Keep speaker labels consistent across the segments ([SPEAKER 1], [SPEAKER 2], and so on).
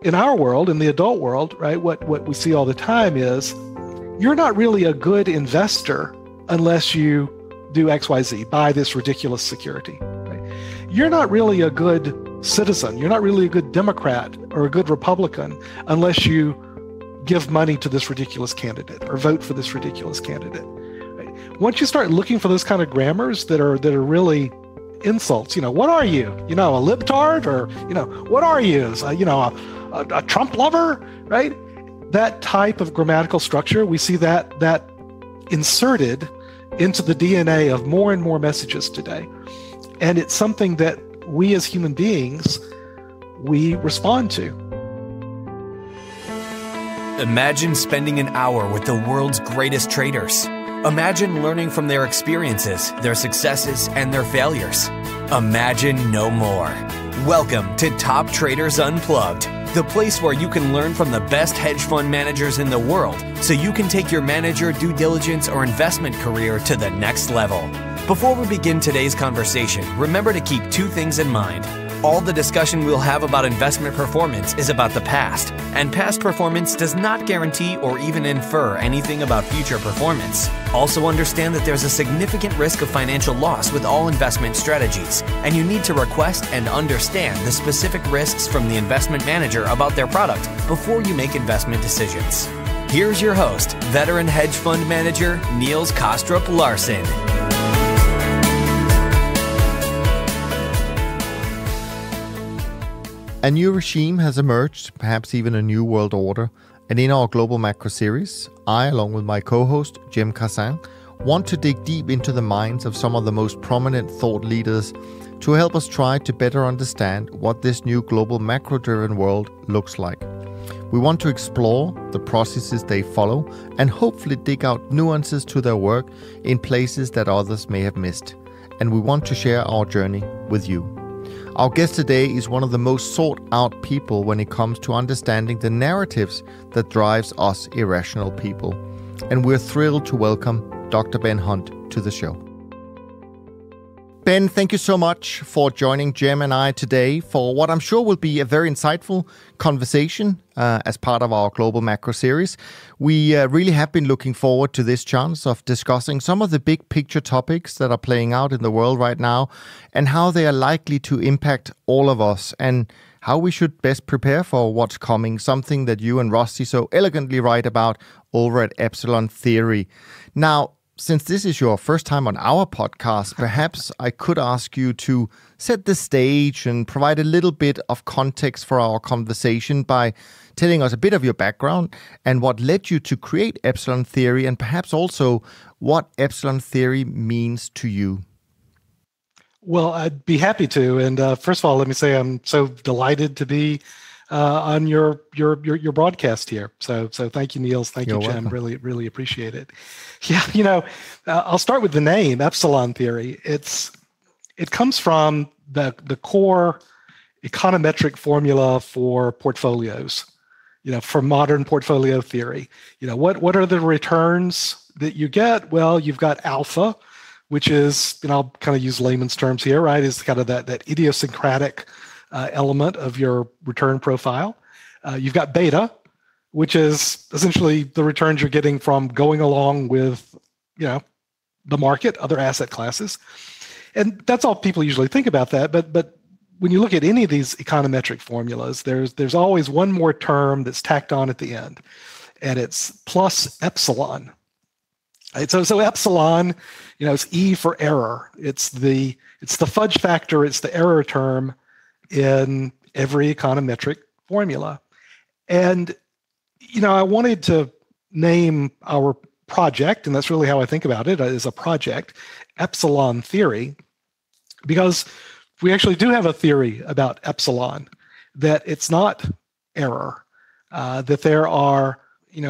[SPEAKER 1] in our world, in the adult world, right, what we see all the time is you're not really a good investor unless you do XYZ, buy this ridiculous security. Right? You're not really a good citizen. You're not really a good Democrat or a good Republican unless you give money to this ridiculous candidate or vote for this ridiculous candidate. Right? Once you start looking for those kind of grammars that are really insults, what are you? A libtard, or what are you? A Trump lover, right? That type of grammatical structure, we see that inserted into the DNA of more and more messages today. And it's something that we as human beings, we respond to.
[SPEAKER 2] Imagine spending an hour with the world's greatest traders. Imagine learning from their experiences, their successes, and their failures. Imagine no more. Welcome to Top Traders Unplugged, the place where you can learn from the best hedge fund managers in the world so you can take your manager, due diligence, or investment career to the next level. Before we begin today's conversation, remember to keep two things in mind. All the discussion we'll have about investment performance is about the past, and past performance does not guarantee or even infer anything about future performance. Also understand that there's a significant risk of financial loss with all investment strategies, and you need to request and understand the specific risks from the investment manager about their product before you make investment decisions. Here's your host, veteran hedge fund manager Niels Larsen.
[SPEAKER 3] A new regime has emerged, perhaps even a new world order, and in our Global Macro series, I, along with my co-host Cem want to dig deep into the minds of some of the most prominent thought leaders to help us try to better understand what this new global macro-driven world looks like. We want to explore the processes they follow and hopefully dig out nuances to their work in places that others may have missed. And we want to share our journey with you. Our guest today is one of the most sought out people when it comes to understanding the narratives that drives us irrational people. And we're thrilled to welcome Dr. Ben Hunt to the show. Ben, thank you so much for joining Cem and I today for what I'm sure will be a very insightful conversation as part of our Global Macro series. We really have been looking forward to this chance of discussing some of the big picture topics that are playing out in the world right now and how they are likely to impact all of us and how we should best prepare for what's coming, something that you and Rusty so elegantly write about over at Epsilon Theory. Now, since this is your first time on our podcast, perhaps I could ask you to set the stage and provide a little bit of context for our conversation by telling us a bit of your background and what led you to create Epsilon Theory, and perhaps also what Epsilon Theory means to you.
[SPEAKER 1] Well, I'd be happy to. And first of all, let me say I'm so delighted to be on your broadcast here. So thank you, Niels. Thank you, Cem. Really appreciate it. Yeah, I'll start with the name Epsilon Theory. It comes from the core econometric formula for portfolios. For modern portfolio theory. What are the returns that you get? Well, you've got alpha, which is, I'll kind of use layman's terms here, right? Is kind of that idiosyncratic element of your return profile. You've got beta, which is essentially the returns you're getting from going along with, the market, other asset classes. And that's all people usually think about that. But when you look at any of these econometric formulas, there's always one more term that's tacked on at the end, and it's plus epsilon. Right? So epsilon, it's E for error. It's the fudge factor. It's the error term in every econometric formula. And, I wanted to name our project, and that's really how I think about it, as a project, Epsilon Theory, because we actually do have a theory about epsilon, that it's not error, that there are,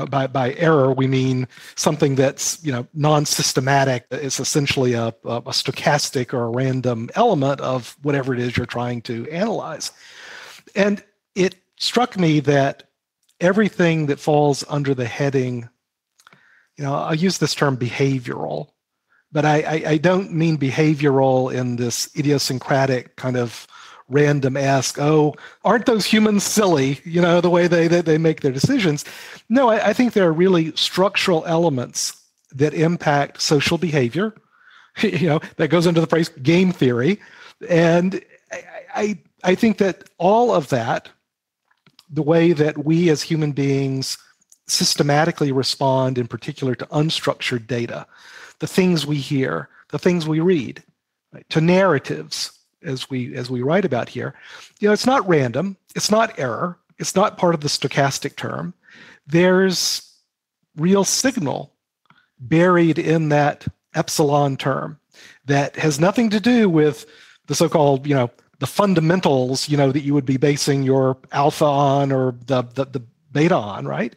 [SPEAKER 1] by error, we mean something that's, non-systematic. It's essentially a stochastic or a random element of whatever it is you're trying to analyze. And it struck me that everything that falls under the heading, I'll use this term behavioral, but I don't mean behavioral in this idiosyncratic kind of random-esque, oh, aren't those humans silly, the way they make their decisions. No, I think there are really structural elements that impact social behavior, that goes into the phrase game theory. And I think that all of that, the way that we as human beings systematically respond, in particular to unstructured data, the things we hear, the things we read, right, to narratives, as we write about here, it's not random, it's not error, it's not part of the stochastic term. There's real signal buried in that epsilon term that has nothing to do with the so-called, the fundamentals, that you would be basing your alpha on or the beta on, right?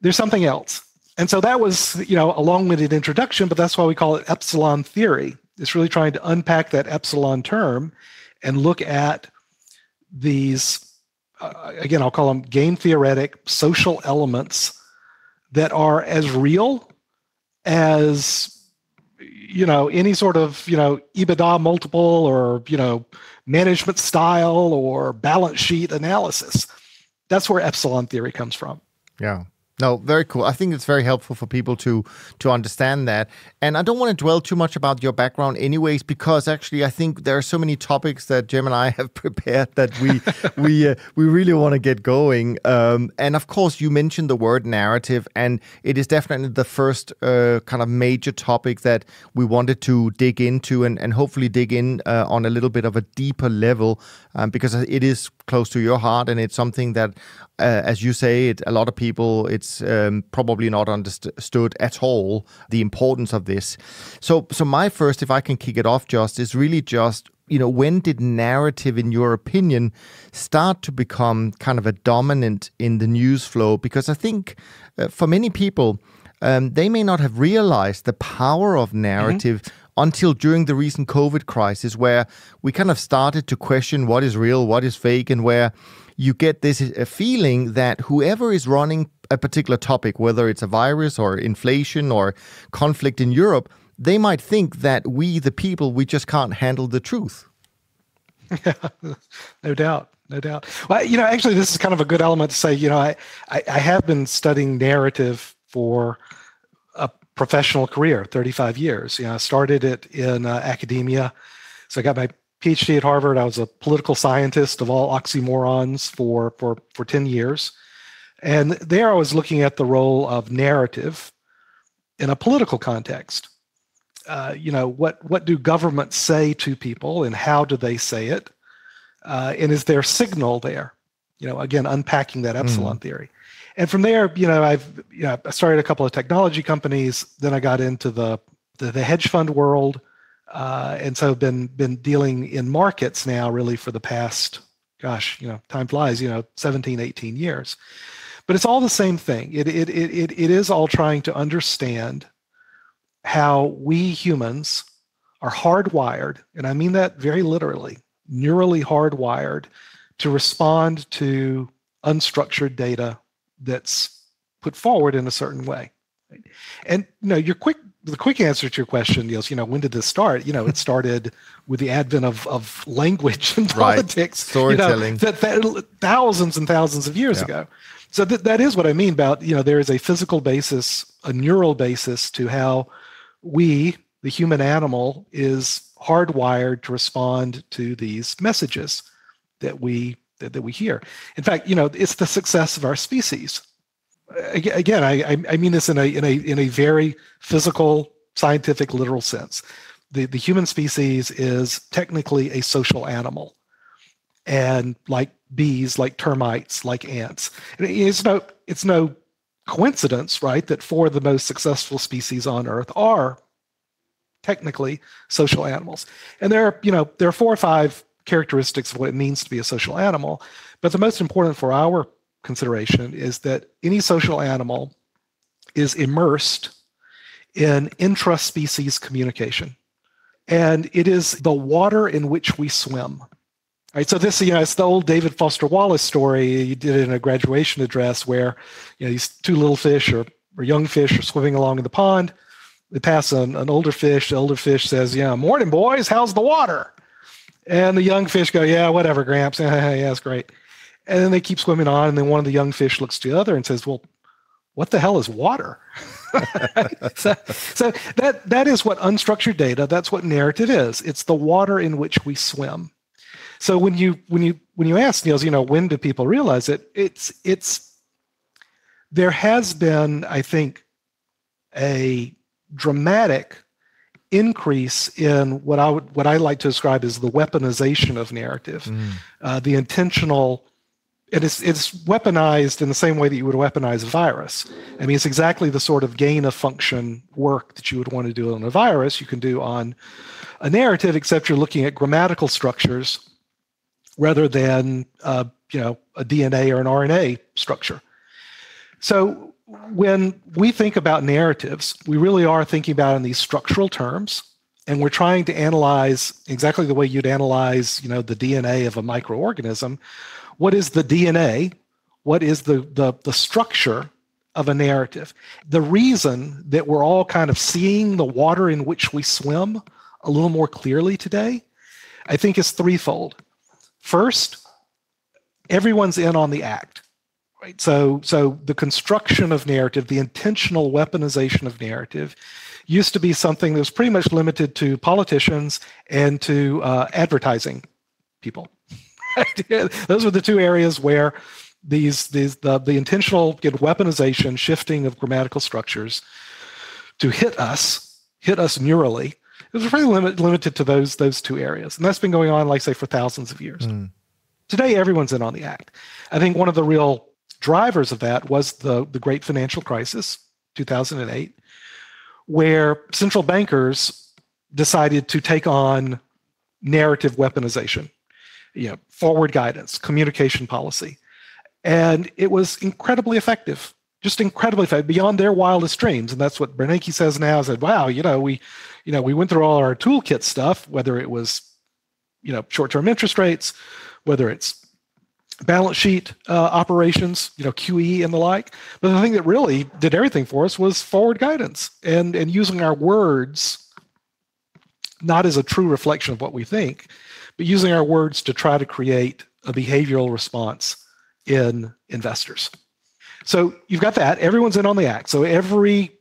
[SPEAKER 1] There's something else. And so that was, a long-winded introduction, but that's why we call it Epsilon Theory. It's really trying to unpack that epsilon term and look at these, again, I'll call them game theoretic social elements that are as real as, any sort of, EBITDA multiple or, management style or balance sheet analysis. That's where Epsilon Theory comes from.
[SPEAKER 3] Yeah. No, very cool. I think it's very helpful for people to understand that. And I don't want to dwell too much about your background anyways, because actually I think there are so many topics that Cem and I have prepared that we really want to get going. And of course, you mentioned the word narrative, and it is definitely the first kind of major topic that we wanted to dig into and hopefully dig in on a little bit of a deeper level, because it is close to your heart, and it's something that, as you say, a lot of people, it's probably not understood at all, the importance of this. So my first, if I can kick it off, is really just, when did narrative, in your opinion, start to become kind of a dominant in the news flow? Because I think for many people, they may not have realized the power of narrative until during the recent COVID crisis, where we kind of started to question what is real, what is fake, and where you get this feeling that whoever is running a particular topic, whether it's a virus or inflation or conflict in Europe, they might think that we, the people, we just can't handle the truth.
[SPEAKER 1] Yeah, no doubt. Well, actually, this is kind of a good element to say, I have been studying narrative for a professional career, 35 years. I started it in academia. So I got my PhD at Harvard. I was a political scientist of all oxymorons for 10 years. And there I was looking at the role of narrative in a political context. What do governments say to people, and how do they say it? And is there signal there? Again, unpacking that Epsilon Theory. And from there, I started a couple of technology companies. Then I got into the hedge fund world. And so I've been dealing in markets now really for the past, time flies, 17, 18 years. But it's all the same thing. It is all trying to understand how we humans are hardwired, and I mean that very literally, neurally hardwired to respond to unstructured data that's put forward in a certain way. And the quick answer to your question, Niels, when did this start? It started with the advent of language and politics,
[SPEAKER 3] storytelling,
[SPEAKER 1] thousands and thousands of years ago. So that is what I mean about, there is a physical basis, a neural basis to how we, the human animal, is hardwired to respond to these messages that we hear. In fact, it's the success of our species. Again, I mean this in a very physical, scientific, literal sense. The human species is technically a social animal, and like bees, like termites, like ants. And it's no coincidence, right, that four of the most successful species on Earth are technically social animals. And there are 4 or 5 characteristics of what it means to be a social animal. But the most important for our consideration is that any social animal is immersed in intra-species communication. And it is the water in which we swim. Right, so this, it's the old David Foster Wallace story. You did it in a graduation address where, these 2 little fish or young fish are swimming along in the pond. They pass an older fish. The older fish says, "Morning, boys. How's the water?" And the young fish go, yeah, whatever, Gramps. Yeah, it's great. And then they keep swimming on. And then one of the young fish looks to the other and says, well, what the hell is water? so that is what unstructured data, that's what narrative is. It's the water in which we swim. So when you ask, Niels, when do people realize it? There has been, I think, a dramatic increase in what I like to describe as the weaponization of narrative, the intentional. And it's weaponized in the same way that you would weaponize a virus. I mean, it's exactly the sort of gain of function work that you would want to do on a virus you can do on a narrative, except you're looking at grammatical structures rather than a DNA or an RNA structure. So when we think about narratives, we really are thinking about it in these structural terms, and we're trying to analyze exactly the way you'd analyze, the DNA of a microorganism. What is the DNA? What is the structure of a narrative? The reason that we're all kind of seeing the water in which we swim a little more clearly today, I think, is threefold. First, everyone's in on the act, right? So the construction of narrative, the intentional weaponization of narrative, used to be something that was pretty much limited to politicians and to advertising people. Those are the two areas where the intentional weaponization, shifting of grammatical structures to hit us neurally. It was really limited to those two areas, and that's been going on, like say, for thousands of years. Today, everyone's in on the act. I think one of the real drivers of that was the great financial crisis, 2008, where central bankers decided to take on narrative weaponization. Forward guidance, communication policy. And it was incredibly effective, just incredibly effective, beyond their wildest dreams. And that's what Bernanke says now, said, wow, we went through all our toolkit stuff, whether it was, short-term interest rates, whether it's balance sheet operations, QE and the like. But the thing that really did everything for us was forward guidance and using our words, not as a true reflection of what we think, but using our words to try to create a behavioral response in investors. So you've got that. Everyone's in on the act. So every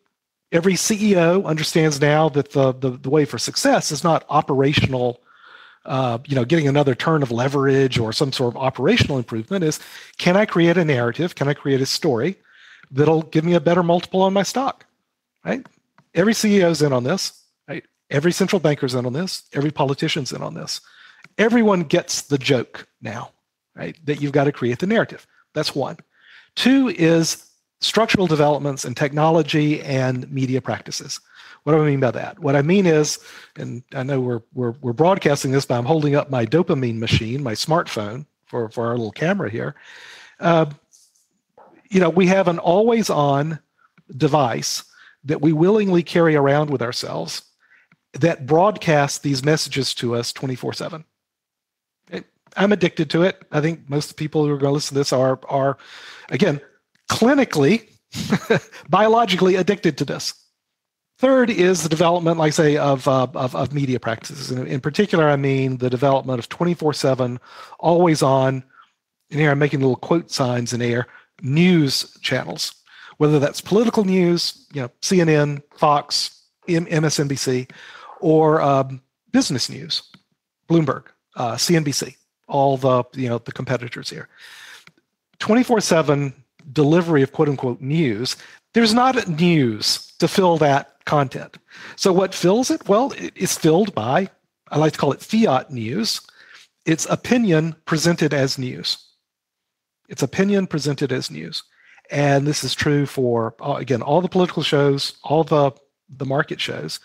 [SPEAKER 1] CEO understands now that the way for success is not operational, getting another turn of leverage or some sort of operational improvement. Is, can I create a narrative? Can I create a story that'll give me a better multiple on my stock? Right? Every CEO's in on this. Right? Every central banker's in on this. Every politician's in on this. Everyone gets the joke now, right? That you've got to create the narrative. That's one. Two is structural developments in technology and media practices. What do I mean by that? What I mean is, and I know we're broadcasting this, but I'm holding up my dopamine machine, my smartphone, for our little camera here. We have an always-on device that we willingly carry around with ourselves that broadcasts these messages to us 24/7. I'm addicted to it. I think most people who are going to listen to this are again, clinically, biologically addicted to this. Third is the development, like I say, of media practices. And in particular, I mean the development of 24/7, always on, and here I'm making little quote signs in air, news channels, whether that's political news, CNN, Fox, MSNBC, or business news, Bloomberg, CNBC, all the competitors here. 24/7 delivery of quote unquote news. There's not news to fill that content. So what fills it? Well, it's filled by, I like to call it fiat news. It's opinion presented as news. It's opinion presented as news. And this is true for, again, all the political shows, all the market shows.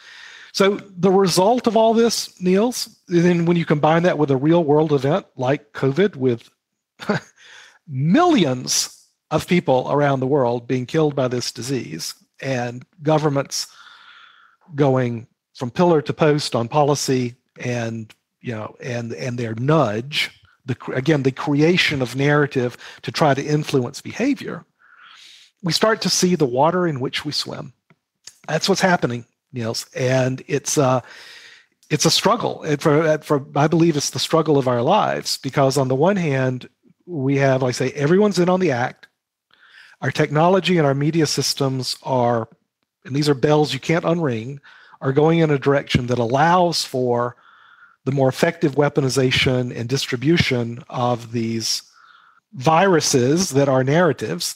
[SPEAKER 1] So the result of all this, Niels, then when you combine that with a real world event like COVID, with millions of people around the world being killed by this disease, and governments going from pillar to post on policy, and their nudge, the creation of narrative to try to influence behavior, we start to see the water in which we swim. That's what's happening, Niels, and it's it's a struggle. I believe it's the struggle of our lives, because on the one hand, we have, like I say, everyone's in on the act. Our technology and our media systems are, and these are bells you can't unring, are going in a direction that allows for the more effective weaponization and distribution of these viruses that are narratives.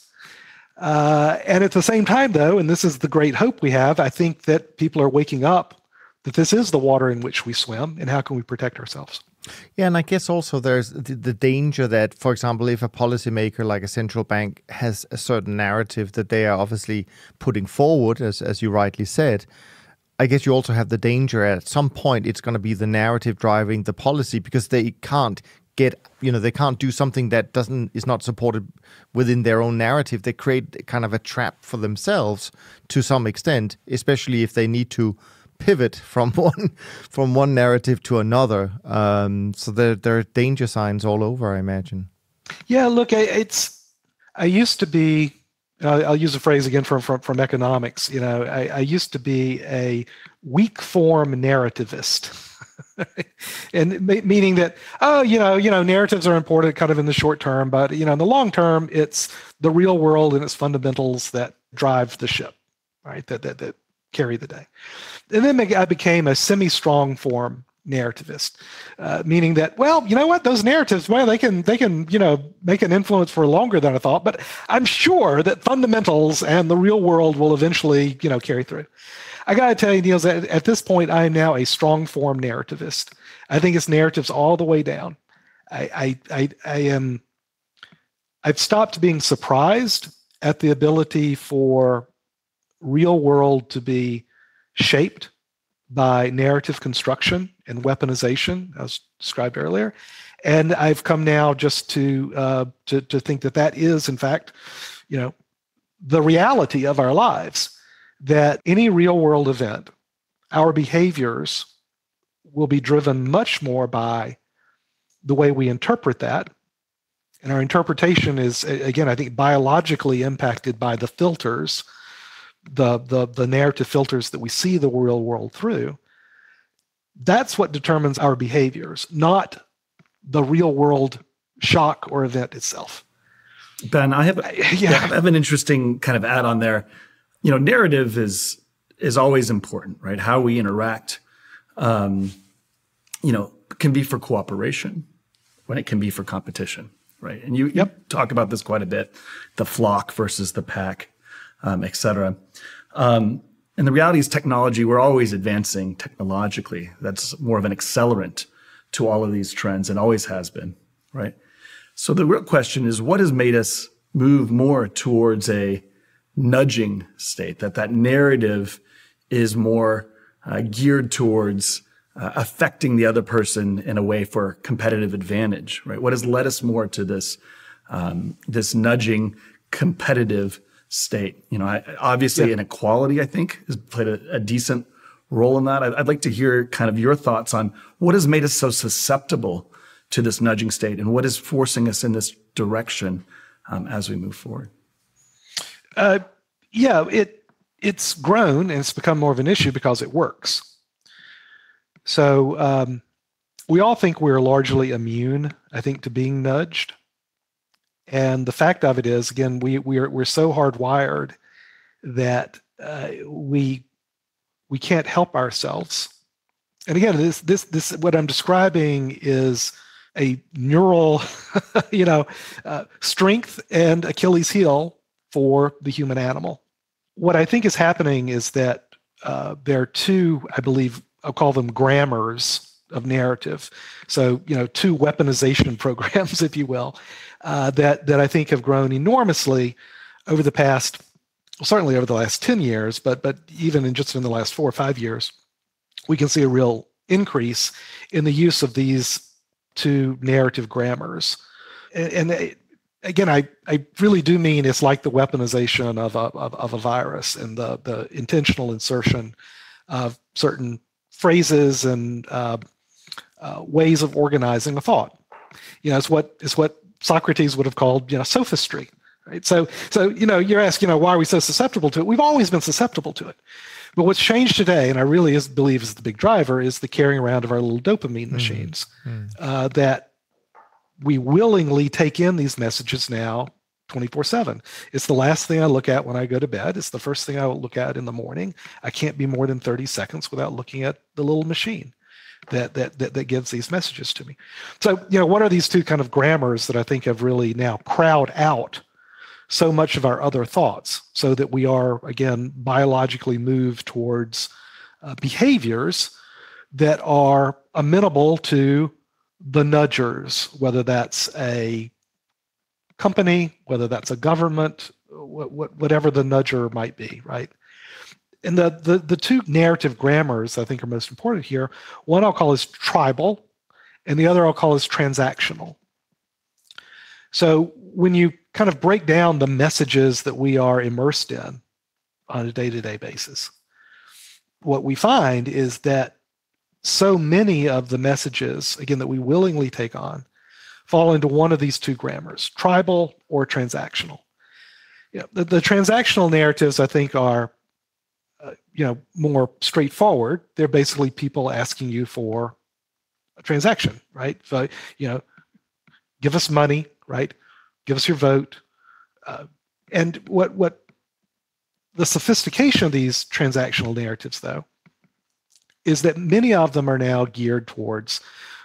[SPEAKER 1] And at the same time, though, and this is the great hope we have, I think that people are waking up that this is the water in which we swim, and how can we protect ourselves?
[SPEAKER 3] Yeah, and I guess also there's the danger that, for example, if a policymaker like a central bank has a certain narrative that they are obviously putting forward, as you rightly said, I guess you also have the danger at some point it's going to be the narrative driving the policy, because they can't they can't do something that is not supported within their own narrative. They create kind of a trap for themselves to some extent, especially if they need to pivot from one narrative to another. So there are danger signs all over, I imagine.
[SPEAKER 1] Yeah, look, I used to be, I'll use a phrase again from economics. I used to be a weak form narrativist. And meaning that, narratives are important kind of in the short term, but, in the long term, it's the real world and its fundamentals that drive the ship, right? That carry the day. And then I became a semi-strong form narrativist, meaning that, well, you know what, those narratives, they can make an influence for longer than I thought, but I'm sure that fundamentals and the real world will eventually, carry through. I got to tell you, Niels, at this point, I am now a strong form narrativist. I think it's narratives all the way down. I've stopped being surprised at the ability for real world to be shaped by narrative construction and weaponization, as described earlier. And I've come now just to think that is, in fact, the reality of our lives, that any real world event, our behaviors will be driven much more by the way we interpret that. And our interpretation is, again, I think biologically impacted by the filters, the narrative filters that we see the real world through. That's what determines our behaviors, not the real world shock or event itself.
[SPEAKER 4] Ben, I have an interesting kind of add-on there. Narrative is always important, right? How we interact, can be for cooperation when it can be for competition, right? And you talk about this quite a bit, the flock versus the pack, et cetera. And the reality is technology, we're always advancing technologically. That's more of an accelerant to all of these trends and always has been, right? So the real question is, what has made us move more towards a nudging state, that narrative is more geared towards affecting the other person in a way for competitive advantage, right? What has led us more to this nudging competitive state? Obviously inequality, I think, has played a decent role in that. I'd like to hear kind of your thoughts on what has made us so susceptible to this nudging state and what is forcing us in this direction as we move forward.
[SPEAKER 1] It's grown and it's become more of an issue because it works. So we all think we're largely immune, I think, to being nudged. And the fact of it is, again, we're so hardwired that we can't help ourselves. And again, this what I'm describing is a neural, strength and Achilles heel for the human animal. What I think is happening is that there are two, I believe, I'll call them grammars of narrative. So, two weaponization programs, if you will, that I think have grown enormously over the past, certainly over the last 10 years, but even in the last 4 or 5 years, we can see a real increase in the use of these two narrative grammars. And again, I really do mean it's like the weaponization of a virus and the intentional insertion of certain phrases and ways of organizing a thought. It's what Socrates would have called sophistry. Right? So you're asking, why are we so susceptible to it? We've always been susceptible to it. But what's changed today, and I really believe is the big driver, is the carrying around of our little dopamine machines, that we willingly take in these messages now 24/7. It's the last thing I look at when I go to bed. It's the first thing I will look at in the morning. I can't be more than 30 seconds without looking at the little machine that gives these messages to me. So, what are these two kind of grammars that I think have really now crowd out so much of our other thoughts, so that we are, again, biologically moved towards behaviors that are amenable to the nudgers, whether that's a company, whether that's a government, whatever the nudger might be, right? And the two narrative grammars I think are most important here, one I'll call is tribal, and the other I'll call is transactional. So when you kind of break down the messages that we are immersed in on a day-to-day basis, what we find is that so many of the messages, again, that we willingly take on, fall into one of these two grammars, tribal or transactional. The transactional narratives, I think, are more straightforward. They're basically people asking you for a transaction, right? So, give us money, right? Give us your vote. And what the sophistication of these transactional narratives, though, is that many of them are now geared towards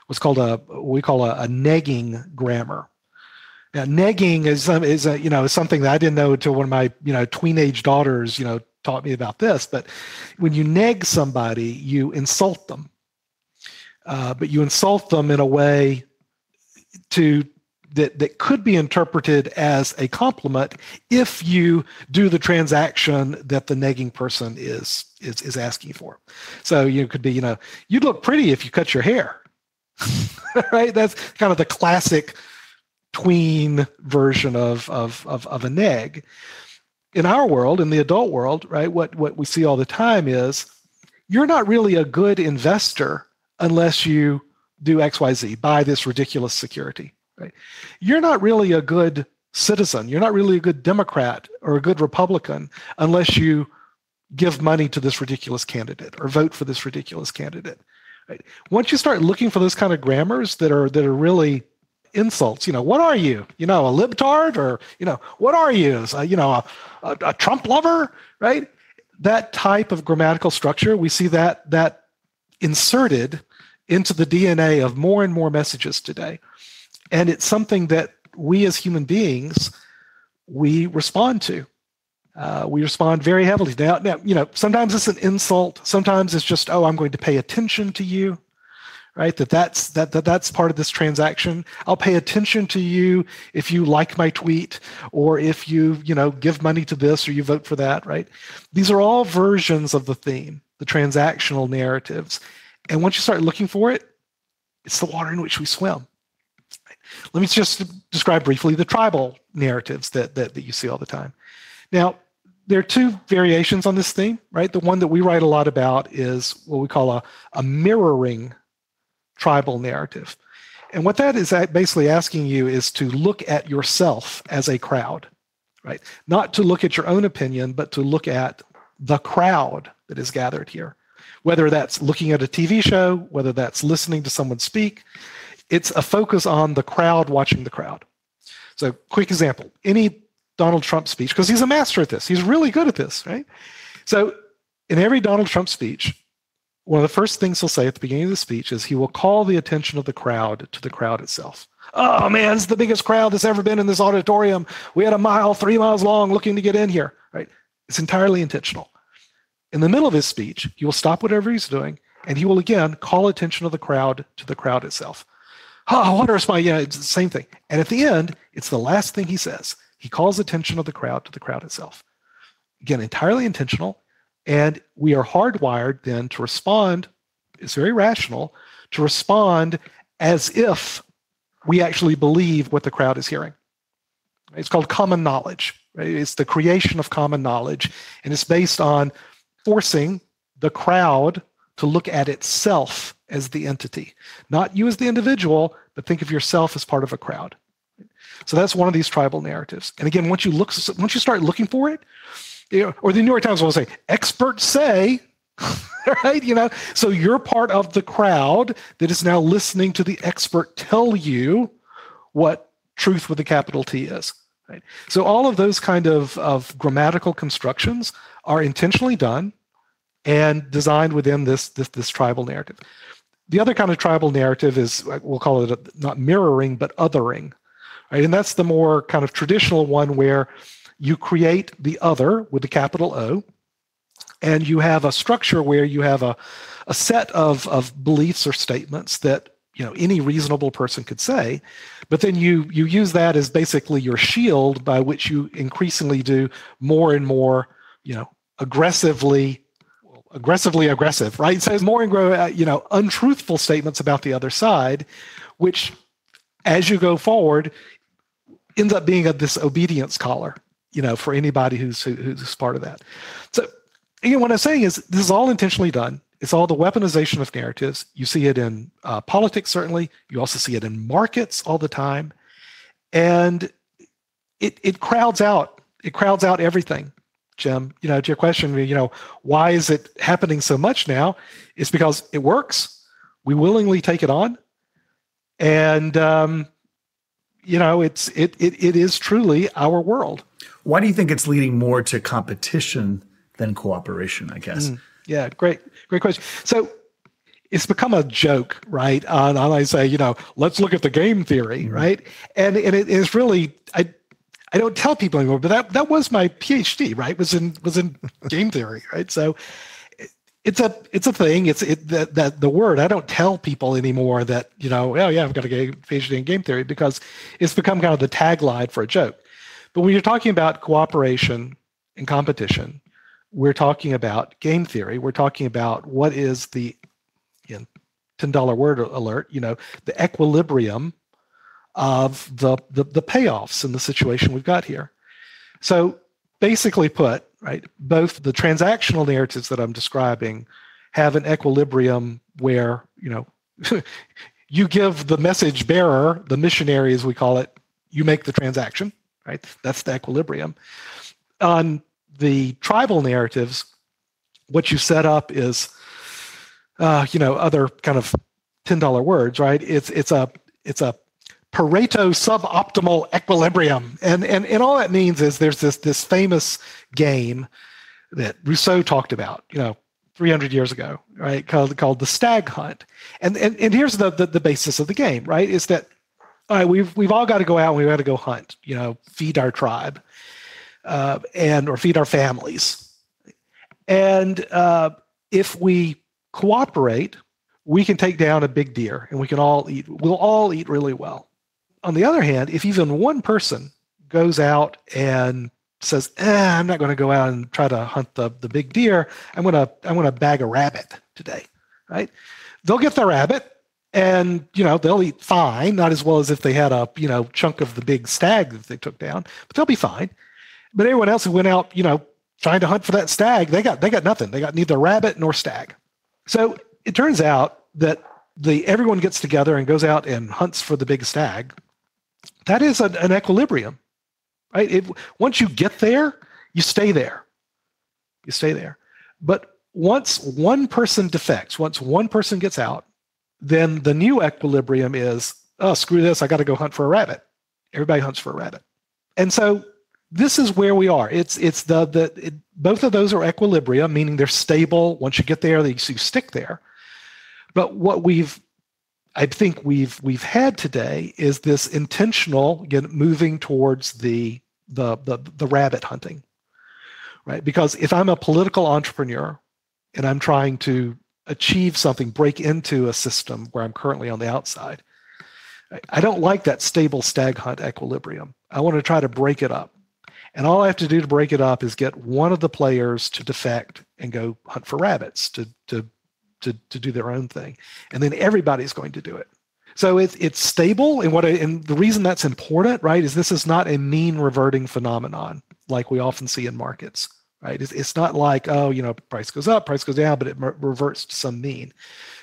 [SPEAKER 1] what's called we call a negging grammar. Now, negging is something that I didn't know until one of my tweenage daughters taught me about this. But when you neg somebody, you insult them, but you insult them in a way that could be interpreted as a compliment if you do the transaction that the negging person is asking for. So it could be, you'd look pretty if you cut your hair, right? That's kind of the classic tween version of a neg. In our world, in the adult world, right, what we see all the time is you're not really a good investor unless you do XYZ, buy this ridiculous security. Right? You're not really a good citizen. You're not really a good Democrat or a good Republican unless you give money to this ridiculous candidate or vote for this ridiculous candidate. Right? Once you start looking for those kind of grammars that are really insults, what are you? A libtard, or what are you? A Trump lover, right? That type of grammatical structure, we see that inserted into the DNA of more and more messages today. And it's something that we as human beings, we respond to. We respond very heavily. Now, sometimes it's an insult. Sometimes it's just, I'm going to pay attention to you, right? That's part of this transaction. I'll pay attention to you if you like my tweet, or if you, give money to this, or you vote for that, right? These are all versions of the theme, the transactional narratives. And once you start looking for it, it's the water in which we swim. Let me just describe briefly the tribal narratives that you see all the time. Now, there are two variations on this theme, right? The one that we write a lot about is what we call a mirroring tribal narrative. And what that is basically asking you is to look at yourself as a crowd, right? Not to look at your own opinion, but to look at the crowd that is gathered here. Whether that's looking at a TV show, whether that's listening to someone speak, it's a focus on the crowd watching the crowd. So, quick example, any Donald Trump speech, because he's a master at this. He's really good at this, right? So, in every Donald Trump speech, one of the first things he'll say at the beginning of the speech is he will call the attention of the crowd to the crowd itself. Oh, man, it's the biggest crowd that's ever been in this auditorium. We had 3 miles long looking to get in here, right? It's entirely intentional. In the middle of his speech, he will stop whatever he's doing, and he will again call attention of the crowd to the crowd itself. Oh, what a response. It's the same thing. And at the end, it's the last thing he says. He calls attention of the crowd to the crowd itself. Again, entirely intentional. And we are hardwired then to respond, it's very rational, to respond as if we actually believe what the crowd is hearing. It's called common knowledge. Right? It's the creation of common knowledge. And it's based on forcing the crowd to look at itself as the entity. Not you as the individual, but think of yourself as part of a crowd. So that's one of these tribal narratives. And again, once you start looking for it, or the New York Times will say, experts say, right? So you're part of the crowd that is now listening to the expert tell you what truth with a capital T is. Right? So all of those kind of grammatical constructions are intentionally done and designed within this tribal narrative. The other kind of tribal narrative is, we'll call it not mirroring, but othering. Right? And that's the more kind of traditional one where you create the other with the capital O, and you have a structure where you have a set of beliefs or statements that any reasonable person could say, but then you use that as basically your shield by which you increasingly do more and more, aggressive, right? So it's more and untruthful statements about the other side, which, as you go forward, ends up being this obedience collar, for anybody who's part of that. So again, what I'm saying is this is all intentionally done. It's all the weaponization of narratives. You see it in politics, certainly. You also see it in markets all the time, and it crowds out. It crowds out everything. Jim, to your question, why is it happening so much now? It's because it works. We willingly take it on, and it is truly our world.
[SPEAKER 4] Why do you think it's leading more to competition than cooperation? I guess.
[SPEAKER 1] Yeah, great question. So it's become a joke, right? I say, let's look at the game theory, right? And it is really, I don't tell people anymore, but that was my PhD, right? Was in game theory, right? So it's a thing. That the word. I don't tell people anymore that oh yeah, I've got a PhD in game theory, because it's become kind of the tagline for a joke. But when you're talking about cooperation and competition, we're talking about game theory. We're talking about what is the $10 word alert. The equilibrium of the payoffs in the situation we've got here. So basically put, right, both the transactional narratives that I'm describing have an equilibrium where, you give the message bearer, the missionary as we call it, you make the transaction, right? That's the equilibrium. On the tribal narratives, what you set up is, other kind of $10 words, right? It's a Pareto suboptimal equilibrium, and all that means is there's this famous game that Rousseau talked about, 300 years ago, right? Called the stag hunt, and here's the basis of the game, right? Is that all right? We've all got to go out and we've got to go hunt, feed our tribe, or feed our families, and if we cooperate, we can take down a big deer, and we'll all eat really well. On the other hand, if even one person goes out and says, I'm not going to go out and try to hunt the big deer, I'm going to bag a rabbit today, right? They'll get the rabbit, and they'll eat fine, not as well as if they had a chunk of the big stag that they took down, but they'll be fine. But everyone else who went out, trying to hunt for that stag, they got nothing. They got neither rabbit nor stag. So it turns out that everyone gets together and goes out and hunts for the big stag. That is an equilibrium, right? Once you get there, you stay there. You stay there. But once one person defects, once one person gets out, then the new equilibrium is, oh, screw this, I got to go hunt for a rabbit. Everybody hunts for a rabbit. And so this is where we are. It's both of those are equilibria, meaning they're stable. Once you get there, you stick there. But what I think we've had today is this intentional, again, moving towards the rabbit hunting, right? Because if I'm a political entrepreneur and I'm trying to achieve something, break into a system where I'm currently on the outside, I don't like that stable stag hunt equilibrium. I want to try to break it up. And all I have to do to break it up is get one of the players to defect and go hunt for rabbits to do their own thing. And then everybody's going to do it. So it's stable. And the reason that's important, right, is this is not a mean reverting phenomenon like we often see in markets, right? It's not like, price goes up, price goes down, but it reverts to some mean.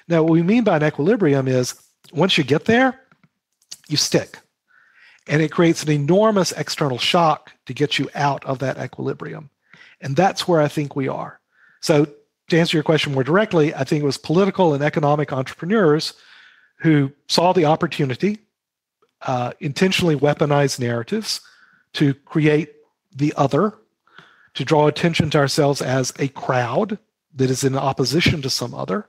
[SPEAKER 1] Now, what we mean by an equilibrium is once you get there, you stick. And it creates an enormous external shock to get you out of that equilibrium. And that's where I think we are. So to answer your question more directly, I think it was political and economic entrepreneurs who saw the opportunity, intentionally weaponized narratives to create the other, to draw attention to ourselves as a crowd that is in opposition to some other.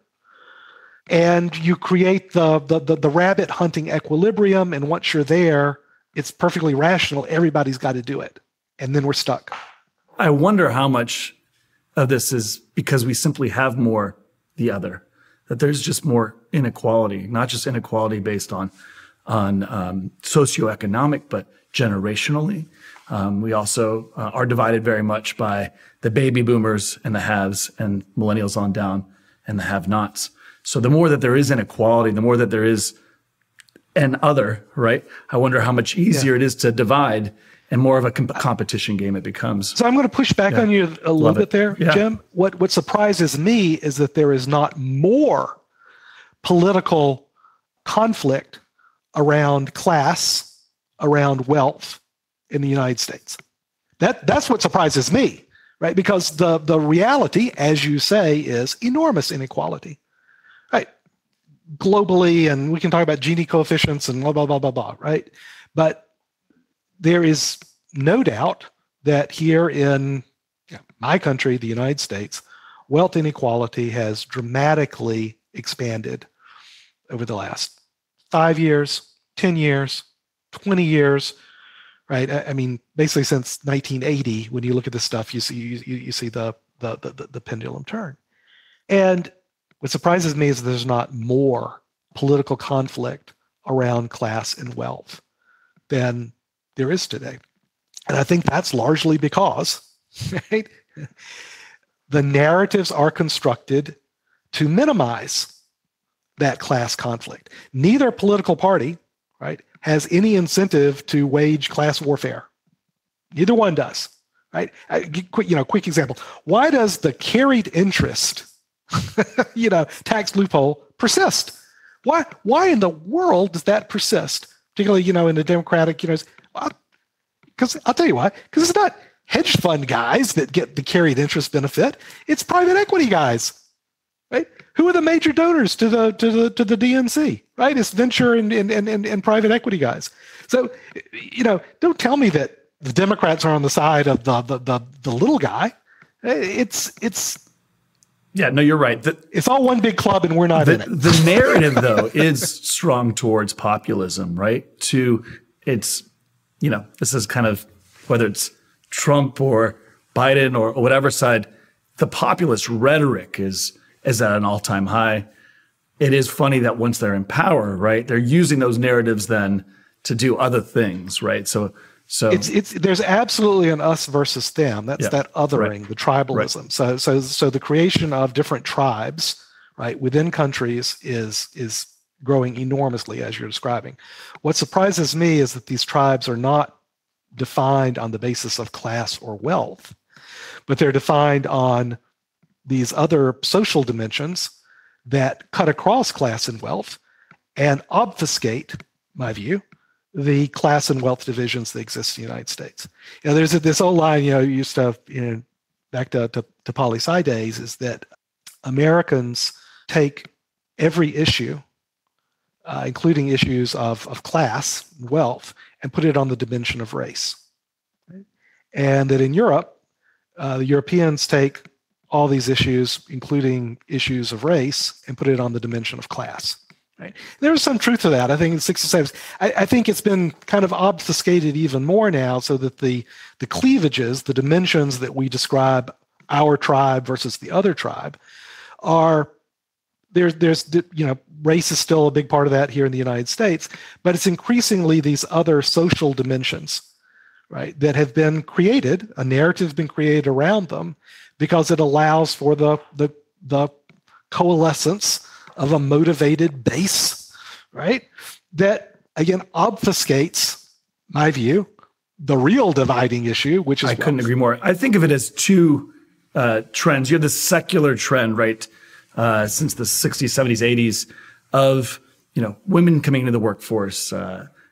[SPEAKER 1] And you create the rabbit hunting equilibrium, and once you're there, it's perfectly rational. Everybody's got to do it. And then we're stuck.
[SPEAKER 4] I wonder how much of this is because we simply have more the other, that there's just more inequality, not just inequality based on socioeconomic, but generationally. We also are divided very much by the baby boomers and the haves and millennials on down and the have-nots. So the more that there is inequality, the more that there is an other, right? I wonder how much easier it is to divide and more of a competition game it becomes.
[SPEAKER 1] So I'm going to push back on you a little bit there, Jim. What surprises me is that there is not more political conflict around class, around wealth in the United States. That's what surprises me, right? Because the reality, as you say, is enormous inequality, right? Globally, and we can talk about Gini coefficients and blah, blah, blah, blah, blah, right? But there is no doubt that here in my country, the United States, wealth inequality has dramatically expanded over the last 5 years, 10 years, 20 years, right? I mean, basically since 1980, when you look at this stuff, you see the pendulum turn. And what surprises me is there's not more political conflict around class and wealth than there is today. And I think that's largely because, right, the narratives are constructed to minimize that class conflict. Neither political party, right, has any incentive to wage class warfare. Neither one does, right? Quick example. Why does the carried interest, tax loophole persist? Why in the world does that persist? Particularly, in the Democratic, because I'll tell you why. Because it's not hedge fund guys that get the carried interest benefit. It's private equity guys, right? Who are the major donors to the DNC, right? It's venture and private equity guys. So, don't tell me that the Democrats are on the side of the little guy.
[SPEAKER 4] Yeah, no, you're right.
[SPEAKER 1] It's all one big club, and we're not in it.
[SPEAKER 4] The narrative, though, is strong towards populism, right? This is kind of, whether it's Trump or Biden or whatever side, the populist rhetoric is at an all-time high. It is funny that once they're in power, right, they're using those narratives then to do other things, right? So there's absolutely an us versus them. That's that othering, the tribalism. Right. So the creation of different tribes, right, within countries is growing enormously, as you're describing. What surprises me is that these tribes are not defined on the basis of class or wealth, but they're defined on these other social dimensions that cut across class and wealth and obfuscate, my view, the class and wealth divisions that exist in the United States. There's this old line, used to, back to poli-sci days, is that Americans take every issue, including issues of class and wealth, and put it on the dimension of race. Right? And that in Europe, the Europeans take all these issues, including issues of race, and put it on the dimension of class. Right? There's some truth to that. I think in 67, I think it's been kind of obfuscated even more now, so that the cleavages, the dimensions that we describe our tribe versus the other tribe, are there's race is still a big part of that here in the United States, but it's increasingly these other social dimensions, right, that have been created. A narrative has been created around them because it allows for the coalescence of a motivated base, right? That, again, obfuscates, my view, the real dividing issue, which is I couldn't agree more. I think of it as two trends. You have this secular trend, right, since the 60s, 70s, 80s of, women coming into the workforce,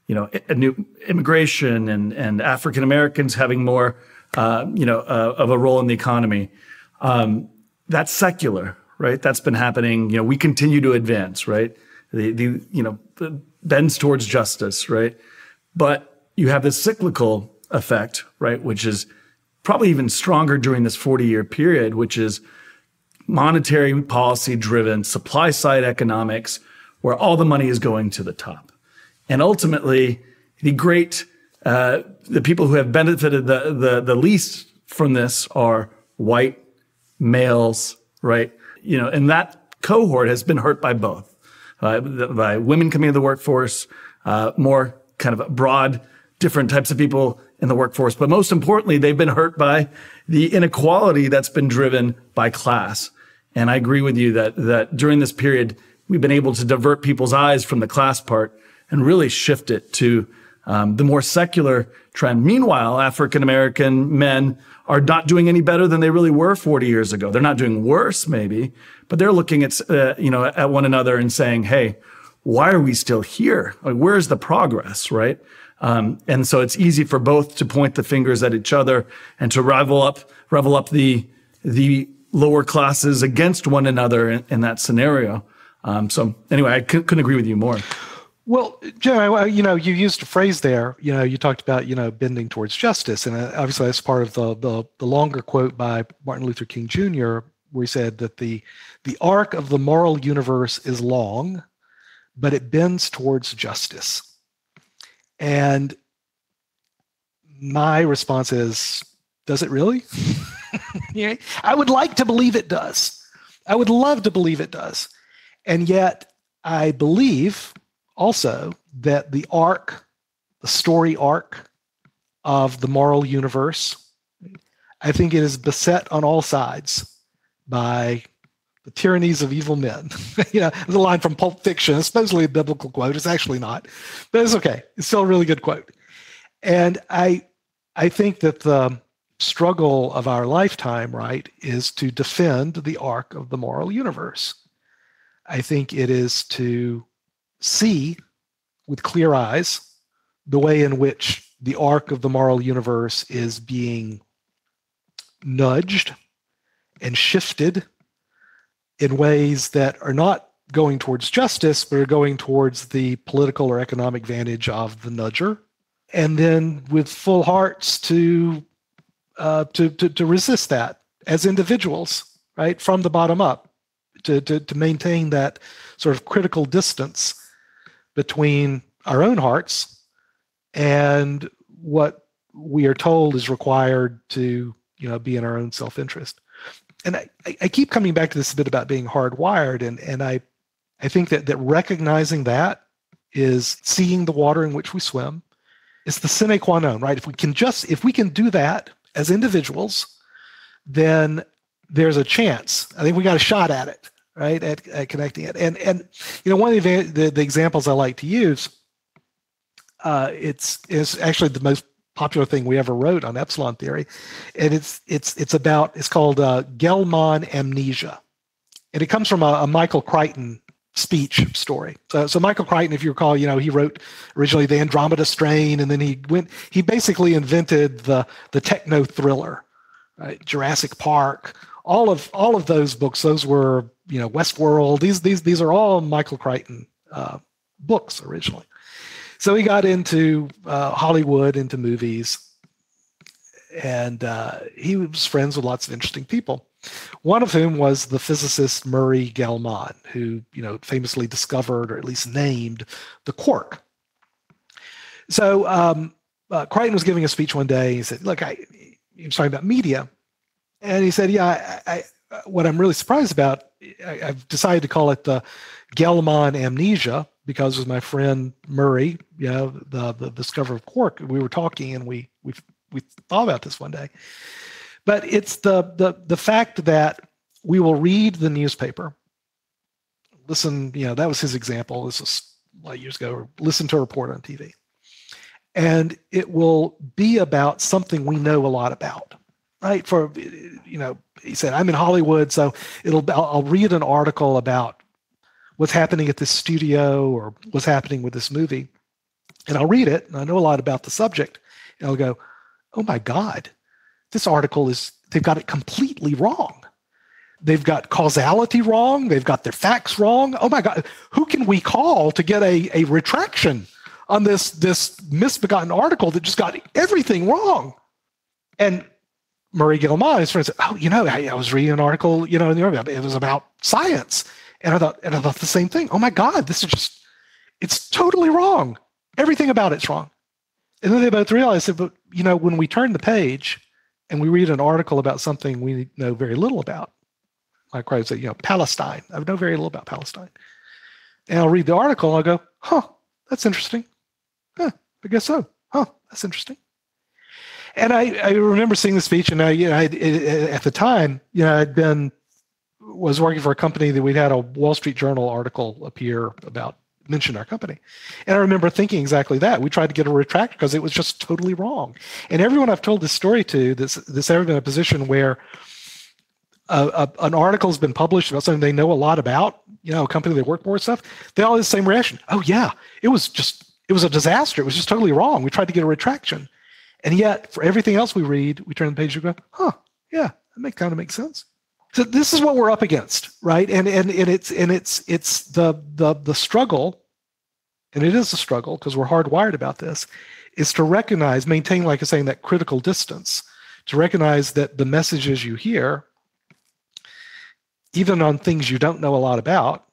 [SPEAKER 4] new immigration and African Americans having more of a role in the economy. That's secular, right? That's been happening. We continue to advance, right? The bends towards justice, right? But you have this cyclical effect, right? Which is probably even stronger during this 40-year period, which is monetary policy driven supply side economics, where all the money is going to the top. And ultimately, the people who have benefited the least from this are white males, right? And that cohort has been hurt by both, by women coming into the workforce, more kind of broad, different types of people in the workforce. But most importantly, they've been hurt by the inequality that's been driven by class. And I agree with you that during this period, we've been able to divert people's eyes from the class part and really shift it to the more secular trend. Meanwhile, African-American men are not doing any better than they really were 40 years ago. They're not doing worse, maybe, but they're looking at, at one another and saying, hey, why are we still here? Like, where's the progress, right? And so it's easy for both to point the fingers at each other and to revel up the lower classes against one another in that scenario. So anyway, I couldn't agree with you more.
[SPEAKER 1] Well, Joe, you used a phrase there. You talked about bending towards justice, and obviously that's part of the longer quote by Martin Luther King Jr., where he said that the arc of the moral universe is long, but it bends towards justice. And my response is, does it really? Yeah, I would like to believe it does. I would love to believe it does. And yet I believe also that the story arc of the moral universe, I think it is beset on all sides by the tyrannies of evil men. There's a line from Pulp Fiction. It's supposedly a biblical quote. It's actually not, but it's okay. It's still a really good quote. And I think that the struggle of our lifetime, right, is to defend the arc of the moral universe. I think it is to see with clear eyes the way in which the arc of the moral universe is being nudged and shifted in ways that are not going towards justice, but are going towards the political or economic advantage of the nudger. And then with full hearts to resist that as individuals, right, from the bottom up, to maintain that sort of critical distance between our own hearts and what we are told is required to be in our own self-interest. And I keep coming back to this a bit about being hardwired, and I think that recognizing that is seeing the water in which we swim. It's the sine qua non, right? If we can do that as individuals, then there's a chance. I think we got a shot at it, right? At connecting it. And one of the examples I like to use, it's actually the most popular thing we ever wrote on Epsilon Theory, and it's called Gell-Mann amnesia, and it comes from a Michael Crichton speech story. So Michael Crichton, if you recall, he wrote originally the Andromeda Strain, and then he basically invented the techno thriller, right? Jurassic Park, all of those books. Those were Westworld. These are all Michael Crichton books originally. So he got into Hollywood, into movies, and he was friends with lots of interesting people. One of whom was the physicist Murray Gell-Mann, who famously discovered, or at least named, the quark. So Crichton was giving a speech one day. He said, "Look, he was talking about media," and he said, "Yeah, I what I'm really surprised about, I've decided to call it the Gell-Mann amnesia because with my friend Murray, the discoverer of quark, we were talking and we thought about this one day. But it's the fact that we will read the newspaper, listen, that was his example. This was a lot of years ago. Listen to a report on TV, and it will be about something we know a lot about, right? He said, I'm in Hollywood, so I'll read an article about what's happening at this studio or what's happening with this movie, and I'll read it, and I know a lot about the subject, and I'll go, oh my God, this article they've got it completely wrong. They've got causality wrong. They've got their facts wrong. Oh my God, who can we call to get a retraction on this misbegotten article that just got everything wrong? And Murray Gilman, his friend, said, oh, I was reading an article, in the Army. It was about science. And I thought the same thing. Oh my God, it's totally wrong. Everything about it's wrong. And then they both realized that, but, when we turn the page and we read an article about something we know very little about, like I say, Palestine. I know very little about Palestine. And I'll read the article and I'll go, huh, that's interesting. Huh, I guess so. Huh, that's interesting. And I remember seeing the speech, and at the time, was working for a company that we'd had a Wall Street Journal article appear mention our company. And I remember thinking exactly that. We tried to get a retract because it was just totally wrong. And everyone I've told this story to, that's ever been in a position where an article has been published about something they know a lot about, a company they work for and stuff, they all have the same reaction. Oh yeah, it was a disaster. It was just totally wrong. We tried to get a retraction. And yet, for everything else we read, we turn the page and go, huh, yeah, that kind of makes sense. So this is what we're up against, right? And it's the struggle, and it is a struggle because we're hardwired about this, is to recognize, maintain, like I was saying, that critical distance, to recognize that the messages you hear, even on things you don't know a lot about,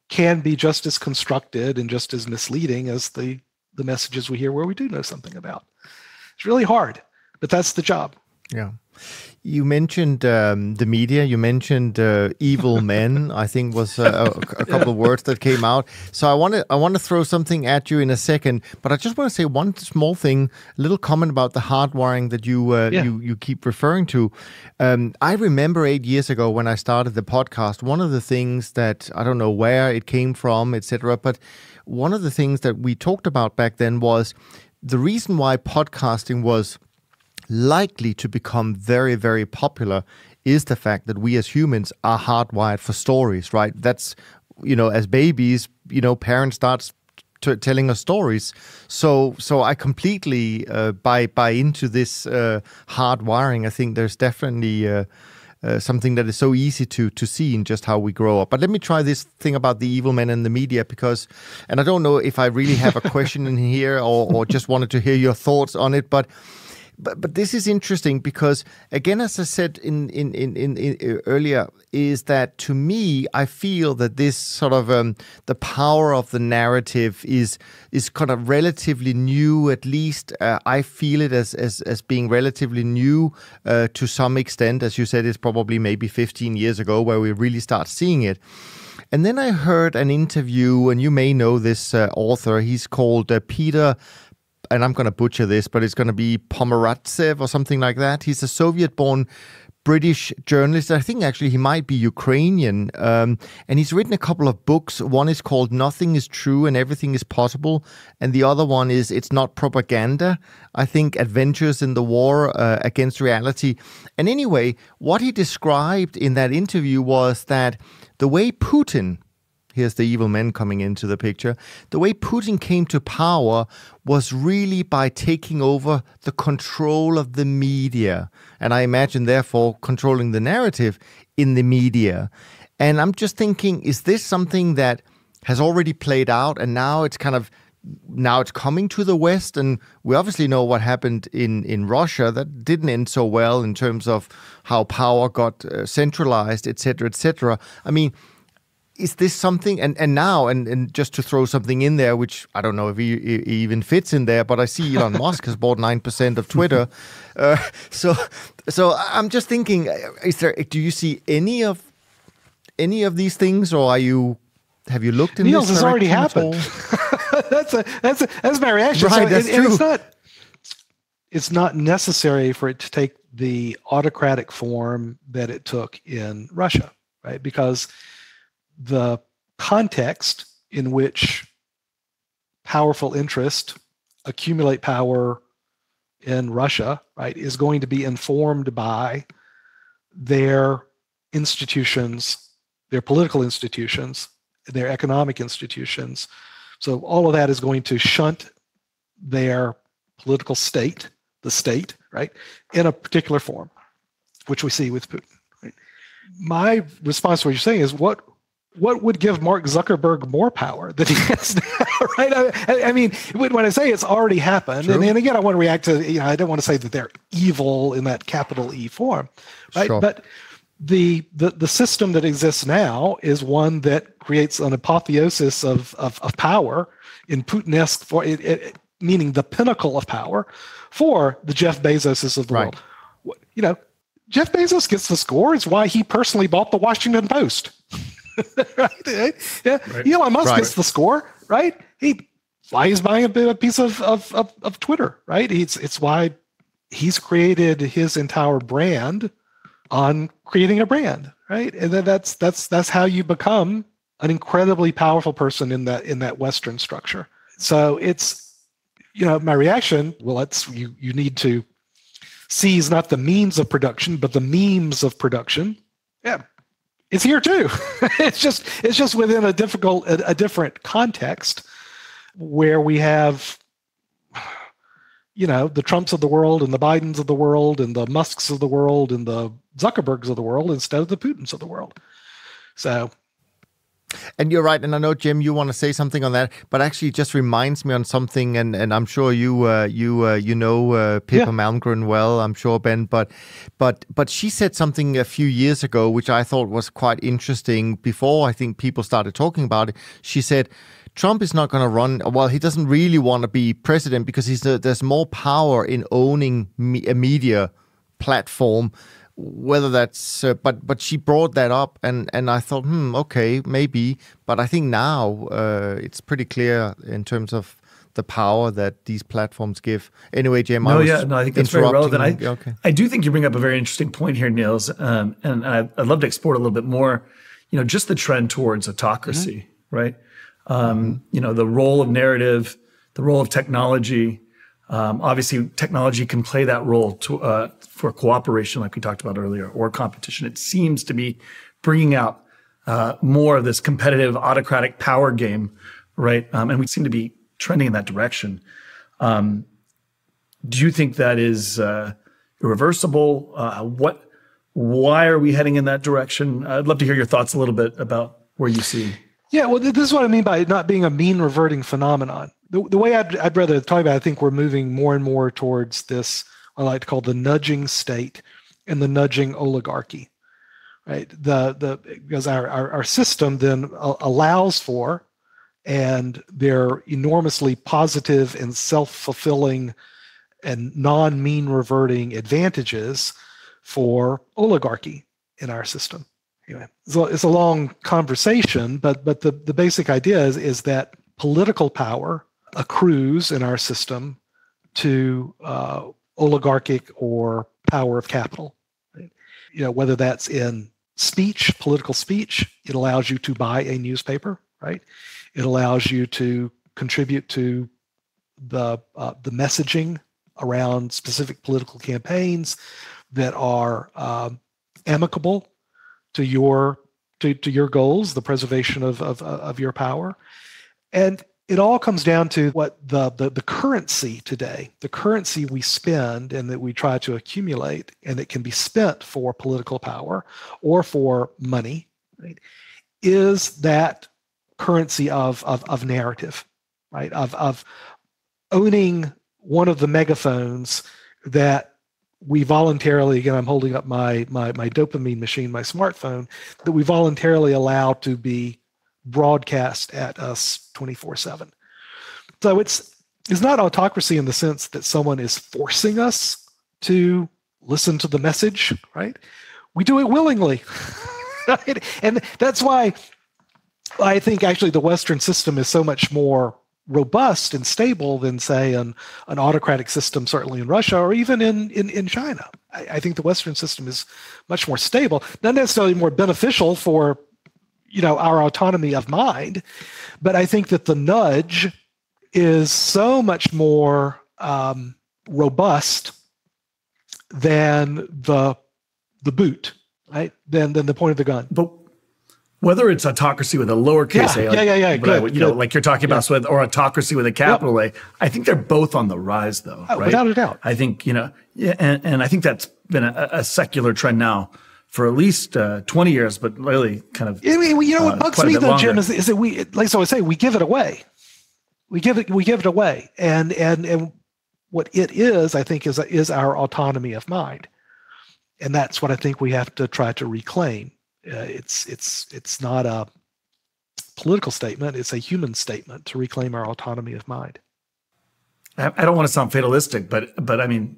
[SPEAKER 1] can be just as constructed and just as misleading as the messages we hear where we do know something about. It's really hard, but that's the job.
[SPEAKER 3] Yeah. You mentioned the media. You mentioned evil men, I think was a couple of words that came out. So I want to throw something at you in a second, but I just want to say one small thing, a little comment about the hardwiring that you keep referring to. I remember 8 years ago when I started the podcast, one of the things that, I don't know where it came from, etc., but one of the things that we talked about back then was the reason why podcasting was likely to become very, very popular is the fact that we as humans are hardwired for stories, right? That's, as babies, parents start telling us stories. So I completely buy into this hardwiring. I think there's definitely something that is so easy to see in just how we grow up. But let me try this thing about the evil men and the media and I don't know if I really have a question in here or just wanted to hear your thoughts on it, but this is interesting because, again, as I said in earlier, is that to me, I feel that this sort of the power of the narrative is kind of relatively new. At least I feel it as being relatively new to some extent. As you said, it's probably maybe 15 years ago where we really start seeing it. And then I heard an interview, and you may know this author. He's called Peter, and I'm going to butcher this, but it's going to be Pomerantsev or something like that. He's a Soviet-born British journalist. I think actually he might be Ukrainian. And he's written a couple of books. One is called Nothing is True and Everything is Possible. And the other one is It's Not Propaganda. I think Adventures in the War Against Reality. And anyway, what he described in that interview was that the way Putin, here's the evil men coming into the picture, the way Putin came to power was really by taking over the control of the media. And I imagine, therefore, controlling the narrative in the media. And I'm just thinking, is this something that has already played out and now it's coming to the West? And we obviously know what happened in Russia. That didn't end so well in terms of how power got centralized, et cetera, et cetera. I mean, is this something, and now, and just to throw something in there, which I don't know if he even fits in there, but I see Elon Musk has bought 9% of Twitter. So I'm just thinking, do you see any of these things, or have you looked in
[SPEAKER 1] Niels,
[SPEAKER 3] this
[SPEAKER 1] has already happened. that's my reaction.
[SPEAKER 3] Right,
[SPEAKER 1] so
[SPEAKER 3] that's true.
[SPEAKER 1] It's not necessary for it to take the autocratic form that it took in Russia, right? Because the context in which powerful interests accumulate power in Russia, right, is going to be informed by their institutions, their political institutions, their economic institutions. So all of that is going to shunt their political state, the state, right, in a particular form, which we see with Putin. Right? My response to what you're saying is, what would give Mark Zuckerberg more power than he has now, right? I mean, when I say it's already happened, and again, I want to react to, I don't want to say that they're evil in that capital E form, right? Sure. But the system that exists now is one that creates an apotheosis of power in Putin-esque, meaning the pinnacle of power for the Jeff Bezoses of the world. Jeff Bezos gets the score. It's why he personally bought the Washington Post. Right? Yeah. Right. Elon Musk gets the score, right? Why he's buying a piece of Twitter, right? It's why he's created his entire brand on creating a brand, right? And then that's how you become an incredibly powerful person in that Western structure. So it's, my reaction, well, you need to seize not the means of production, but the memes of production. Yeah. It's here too. It's just within a different context where we have, the Trumps of the world and the Bidens of the world and the Musks of the world and the Zuckerbergs of the world instead of the Putins of the world. So.
[SPEAKER 3] And you're right, and I know, Jim, you want to say something on that, but actually it just reminds me on something, and I'm sure you know Pippa Malmgren well, I'm sure, Ben, but she said something a few years ago which I thought was quite interesting before I think people started talking about it. She said, Trump is not going to run, well, he doesn't really want to be president because there's more power in owning a media platform. Whether that's, but she brought that up, and I thought, okay, maybe. But I think now it's pretty clear in terms of the power that these platforms give. Anyway, Jim,
[SPEAKER 4] I think that's very relevant. I do think you bring up a very interesting point here, Niels, and I'd love to explore it a little bit more. Just the trend towards autocracy, right? The role of narrative, the role of technology. Obviously, technology can play that role for cooperation, like we talked about earlier, or competition. It seems to be bringing out more of this competitive, autocratic power game, right? And we seem to be trending in that direction. Do you think that is irreversible? Why are we heading in that direction? I'd love to hear your thoughts a little bit about where you see.
[SPEAKER 1] Yeah, well, this is what I mean by it not being a mean reverting phenomenon. The way I'd rather talk about it, I think we're moving more and more towards this, I like to call the nudging state and the nudging oligarchy, right? Because our system then allows for, and they're enormously positive and self-fulfilling and non-mean reverting advantages for oligarchy in our system. Anyway, so it's a long conversation, but the basic idea is that political power accrues in our system to oligarchic or power of capital. Right? Whether that's in speech, political speech, it allows you to buy a newspaper, right? It allows you to contribute to the messaging around specific political campaigns that are amicable to your goals, the preservation of your power. And it all comes down to what the currency today, the currency we spend and that we try to accumulate and that can be spent for political power or for money, right, is that currency of narrative, right? Of owning one of the megaphones that we voluntarily, again, I'm holding up my dopamine machine, my smartphone, that we voluntarily allow to be broadcast at us 24/7. So it's not autocracy in the sense that someone is forcing us to listen to the message, right? We do it willingly. Right? And that's why I think actually the Western system is so much more robust and stable than, say, an autocratic system, certainly in Russia or even in China. I think the Western system is much more stable, not necessarily more beneficial for our autonomy of mind, but I think that the nudge is so much more robust than the boot, right? Than the point of the gun.
[SPEAKER 4] But whether it's autocracy with a lowercase a,
[SPEAKER 1] good.
[SPEAKER 4] Like you're talking about, or autocracy with a capital A, I think they're both on the rise, though, right?
[SPEAKER 1] Without a doubt.
[SPEAKER 4] I think, and I think that's been a secular trend now for at least 20 years, but really kind of.
[SPEAKER 1] What bugs me though, Jim, is that we, like so I say, we give it away. We give it away, and what it is, I think, is our autonomy of mind, and that's what I think we have to try to reclaim. It's not a political statement; it's a human statement to reclaim our autonomy of mind.
[SPEAKER 4] I don't want to sound fatalistic, but I mean,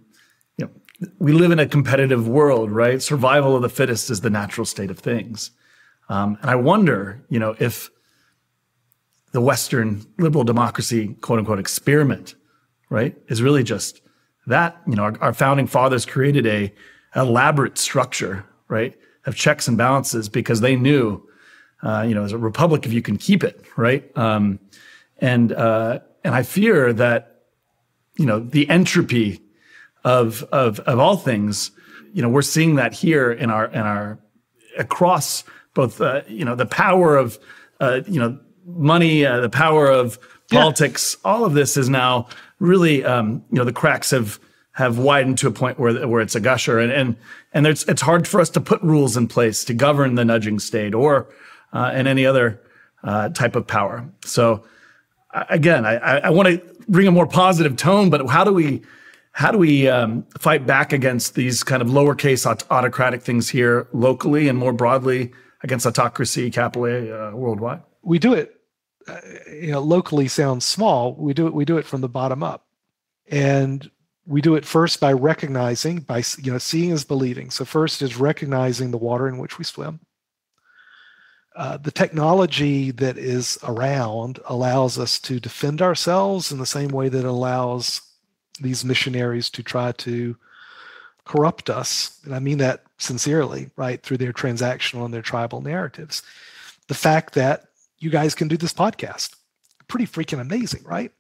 [SPEAKER 4] we live in a competitive world, right? Survival of the fittest is the natural state of things. And I wonder, if the Western liberal democracy, quote unquote, experiment, right, is really just that. Our founding fathers created a elaborate structure, right, of checks and balances because they knew, as a republic, if you can keep it, right? And I fear that, the entropy of all things, we're seeing that here in our across both, the power of, money, the power of politics. All of this is now really, the cracks have widened to a point where it's a gusher, and it's hard for us to put rules in place to govern the nudging state or and any other type of power. So again, I want to bring a more positive tone, but how do we fight back against these kind of lowercase autocratic things here locally and more broadly against autocracy, capital A, worldwide?
[SPEAKER 1] We do it, locally sounds small. We do it from the bottom up, and we do it first by recognizing, by seeing is believing. So first is recognizing the water in which we swim. The technology that is around allows us to defend ourselves in the same way that it allows these missionaries to try to corrupt us. And I mean that sincerely, right, through their transactional and their tribal narratives. The fact that you guys can do this podcast, pretty freaking amazing, right?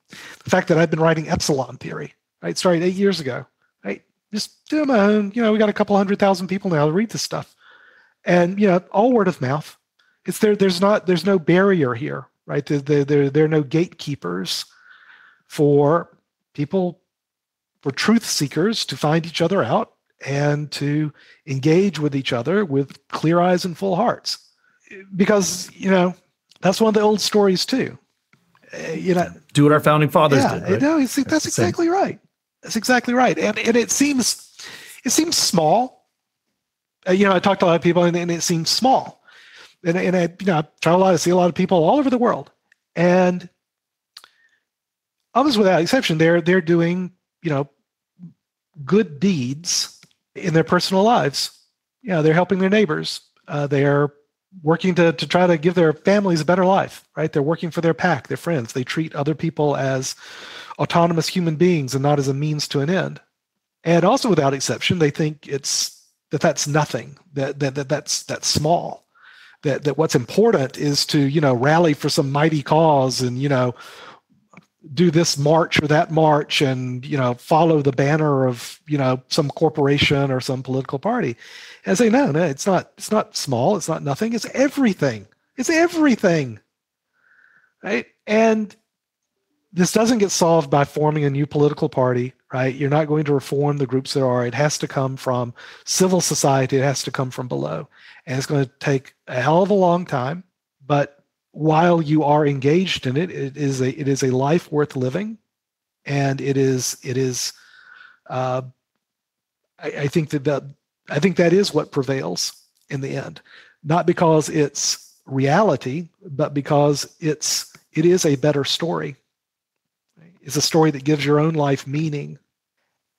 [SPEAKER 1] The fact that I've been writing Epsilon Theory, right, started 8 years ago, right? Just doing my own, we got a couple 100,000 people now to read this stuff. And, all word of mouth. It's there's no barrier here, right? There are no gatekeepers for people, for truth seekers to find each other out and to engage with each other with clear eyes and full hearts. Because, that's one of the old stories too.
[SPEAKER 4] Do what our founding fathers did. Right?
[SPEAKER 1] No, that's exactly right. That's exactly right. And it seems small. I talked to a lot of people and it seems small. And I try to see a lot of people all over the world, and almost without exception, they're doing good deeds in their personal lives. They're helping their neighbors. They're working to try to give their families a better life. Right? They're working for their pack, their friends. They treat other people as autonomous human beings and not as a means to an end. And also, without exception, they think that's nothing. That's small. That what's important is to, rally for some mighty cause and, do this march or that march and, follow the banner of, some corporation or some political party. And I say, no, it's not small. It's not nothing. It's everything. It's everything. Right. And this doesn't get solved by forming a new political party, right? You're not going to reform the groups there are. It has to come from civil society. It has to come from below. And it's going to take a hell of a long time. But while you are engaged in it, it is a life worth living. And I think that is what prevails in the end. Not because it's reality, but because it is a better story. It's a story that gives your own life meaning.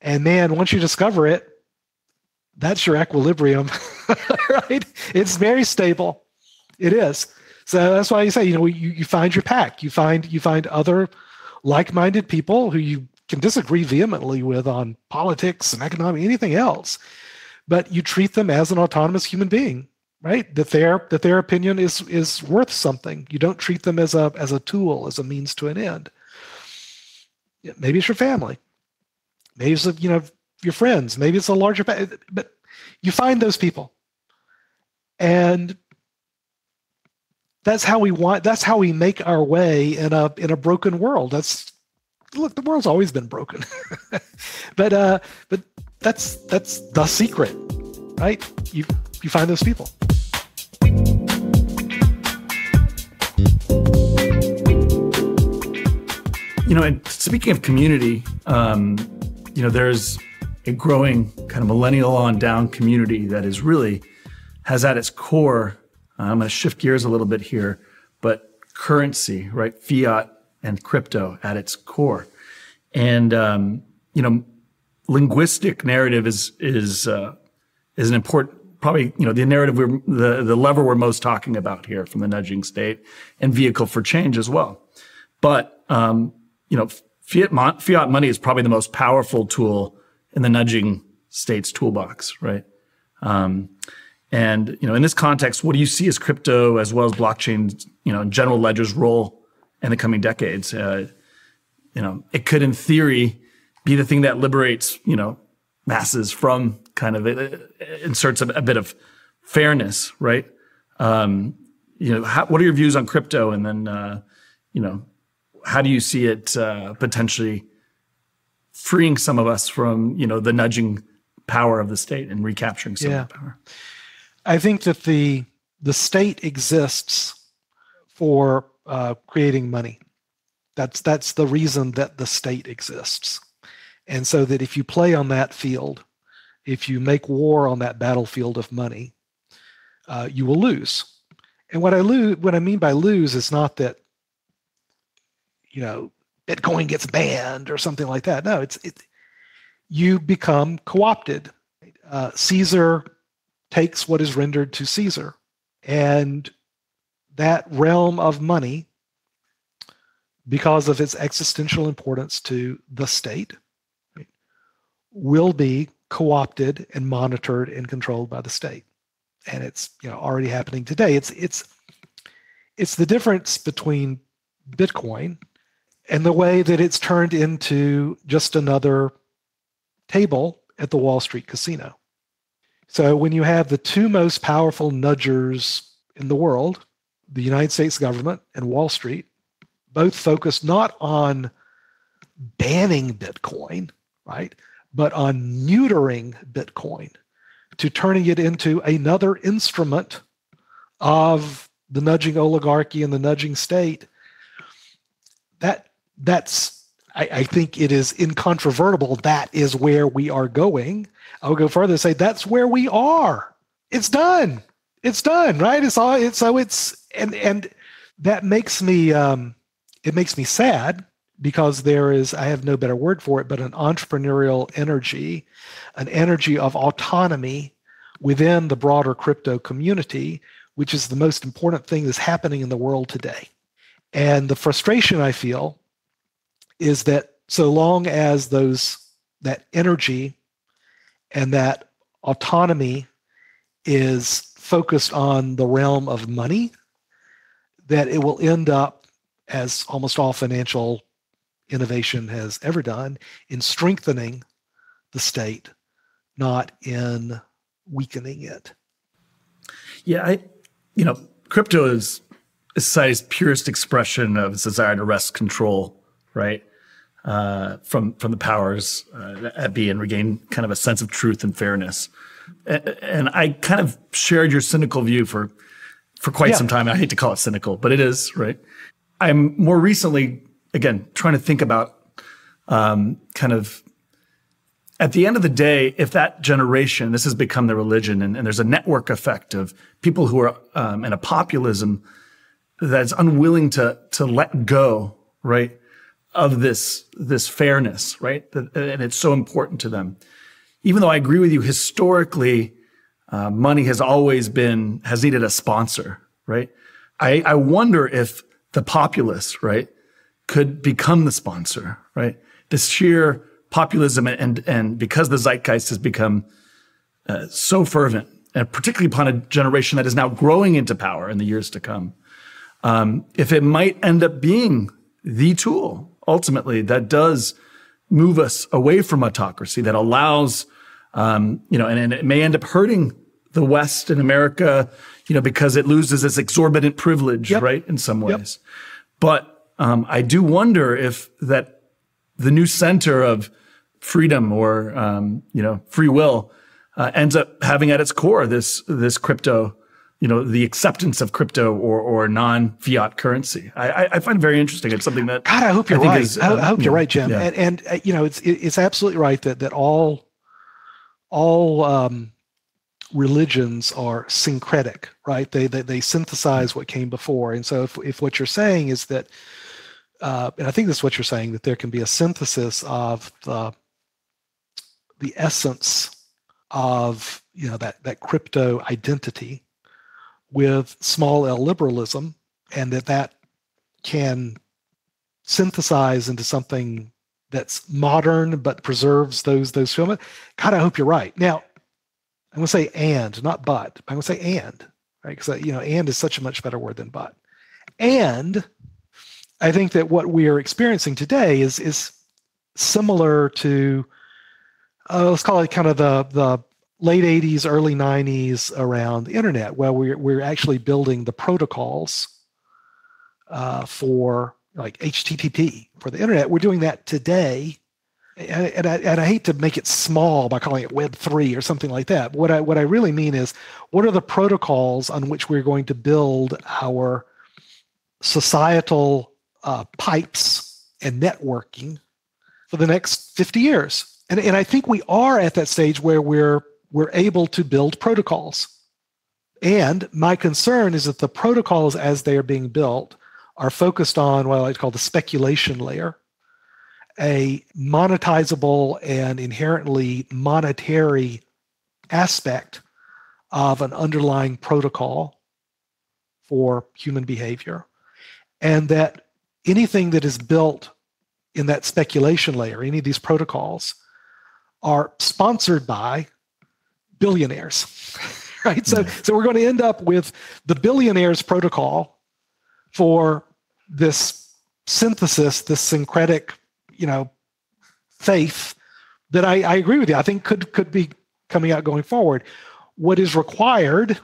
[SPEAKER 1] And man, once you discover it, that's your equilibrium, right? It's very stable. It is. So that's why you say, you find your pack. You find other like-minded people who you can disagree vehemently with on politics and economics, anything else, but you treat them as an autonomous human being, right? That their opinion is worth something. You don't treat them as a tool, as a means to an end. Maybe it's your family. Maybe it's your friends. Maybe it's a larger, but you find those people, and that's how we make our way in a broken world. Look, the world's always been broken. but that's the secret, right? You find those people.
[SPEAKER 4] And speaking of community, there's a growing kind of millennial on down community that has at its core, I'm going to shift gears a little bit here, but currency, right? Fiat and crypto at its core. And, linguistic narrative is an important, probably, the narrative, the lever we're most talking about here from the nudging state and vehicle for change as well. But, fiat money is probably the most powerful tool in the nudging state's toolbox, right? And, in this context, what do you see as crypto as well as blockchain, and general ledger's role in the coming decades? It could, in theory, be the thing that liberates, masses from kind of inserts a bit of fairness, right? What are your views on crypto? And then, how do you see it potentially freeing some of us from, the nudging power of the state and recapturing some of that power?
[SPEAKER 1] I think that the state exists for creating money. That's the reason that the state exists. And so that if you play on that field, if you make war on that battlefield of money, you will lose. And what I mean by lose is not that, Bitcoin gets banned or something like that. No, you become co-opted. Caesar takes what is rendered to Caesar, and that realm of money, because of its existential importance to the state, right, will be co-opted and monitored and controlled by the state. And it's already happening today. It's the difference between Bitcoin and the way that it's turned into just another table at the Wall Street casino. So when you have the two most powerful nudgers in the world, the United States government and Wall Street, both focused not on banning Bitcoin, right, but on neutering Bitcoin, to turning it into another instrument of the nudging oligarchy and the nudging state, I think it is incontrovertible. That is where we are going. I would go further and say that's where we are. It's done. It's done, right? And that makes me it makes me sad, because I have no better word for it, but an entrepreneurial energy, an energy of autonomy within the broader crypto community, which is the most important thing that's happening in the world today. And the frustration I feel is that so long as that energy and that autonomy is focused on the realm of money, that it will end up, as almost all financial innovation has ever done, in strengthening the state, not in weakening it.
[SPEAKER 4] Yeah, crypto is society's purest expression of its desire to wrest control, right, from the powers that be, and regain kind of a sense of truth and fairness. And I kind of shared your cynical view for quite some time. I hate to call it cynical, but it is, right? I'm more recently, again, trying to think about kind of, at the end of the day, if that generation, this has become the religion, and there's a network effect of people who are in a populism that's unwilling to let go, right, of this fairness, right? And it's so important to them. Even though I agree with you, historically, money has needed a sponsor, right? I wonder if the populace, right, could become the sponsor, right? This sheer populism, and because the zeitgeist has become so fervent, and particularly upon a generation that is now growing into power in the years to come, if it might end up being the tool ultimately that does move us away from autocracy, that allows, and it may end up hurting the West and America, because it loses its exorbitant privilege, right, in some ways. But I do wonder if that the new center of freedom or, free will ends up having at its core this crypto, the acceptance of crypto or non-fiat currency. I find it very interesting. It's something that
[SPEAKER 1] God, I hope you're right. I hope you're right, Jim. Yeah. And it's absolutely right that all religions are syncretic, right? They synthesize what came before. And so if what you're saying is that, and I think this is what you're saying, that there can be a synthesis of the essence of that crypto identity with small L liberalism, and that can synthesize into something that's modern but preserves those filament. God, I hope you're right. Now, I'm going to say and, not but. I'm going to say and, right? Because and is such a much better word than but. And I think that what we are experiencing today is similar to, let's call it kind of the late 80s, early 90s around the internet, where we're actually building the protocols for like HTTP for the internet. We're doing that today. And I hate to make it small by calling it Web 3 or something like that. What I really mean is, what are the protocols on which we're going to build our societal pipes and networking for the next 50 years? And I think we are at that stage where we're able to build protocols. And my concern is that the protocols as they are being built are focused on what I like to call the speculation layer, a monetizable and inherently monetary aspect of an underlying protocol for human behavior. And that anything that is built in that speculation layer, any of these protocols, are sponsored by billionaires, right? So we're going to end up with the billionaires protocol for this synthesis, this syncretic, faith that I agree with you. I think could be coming out going forward. What is required,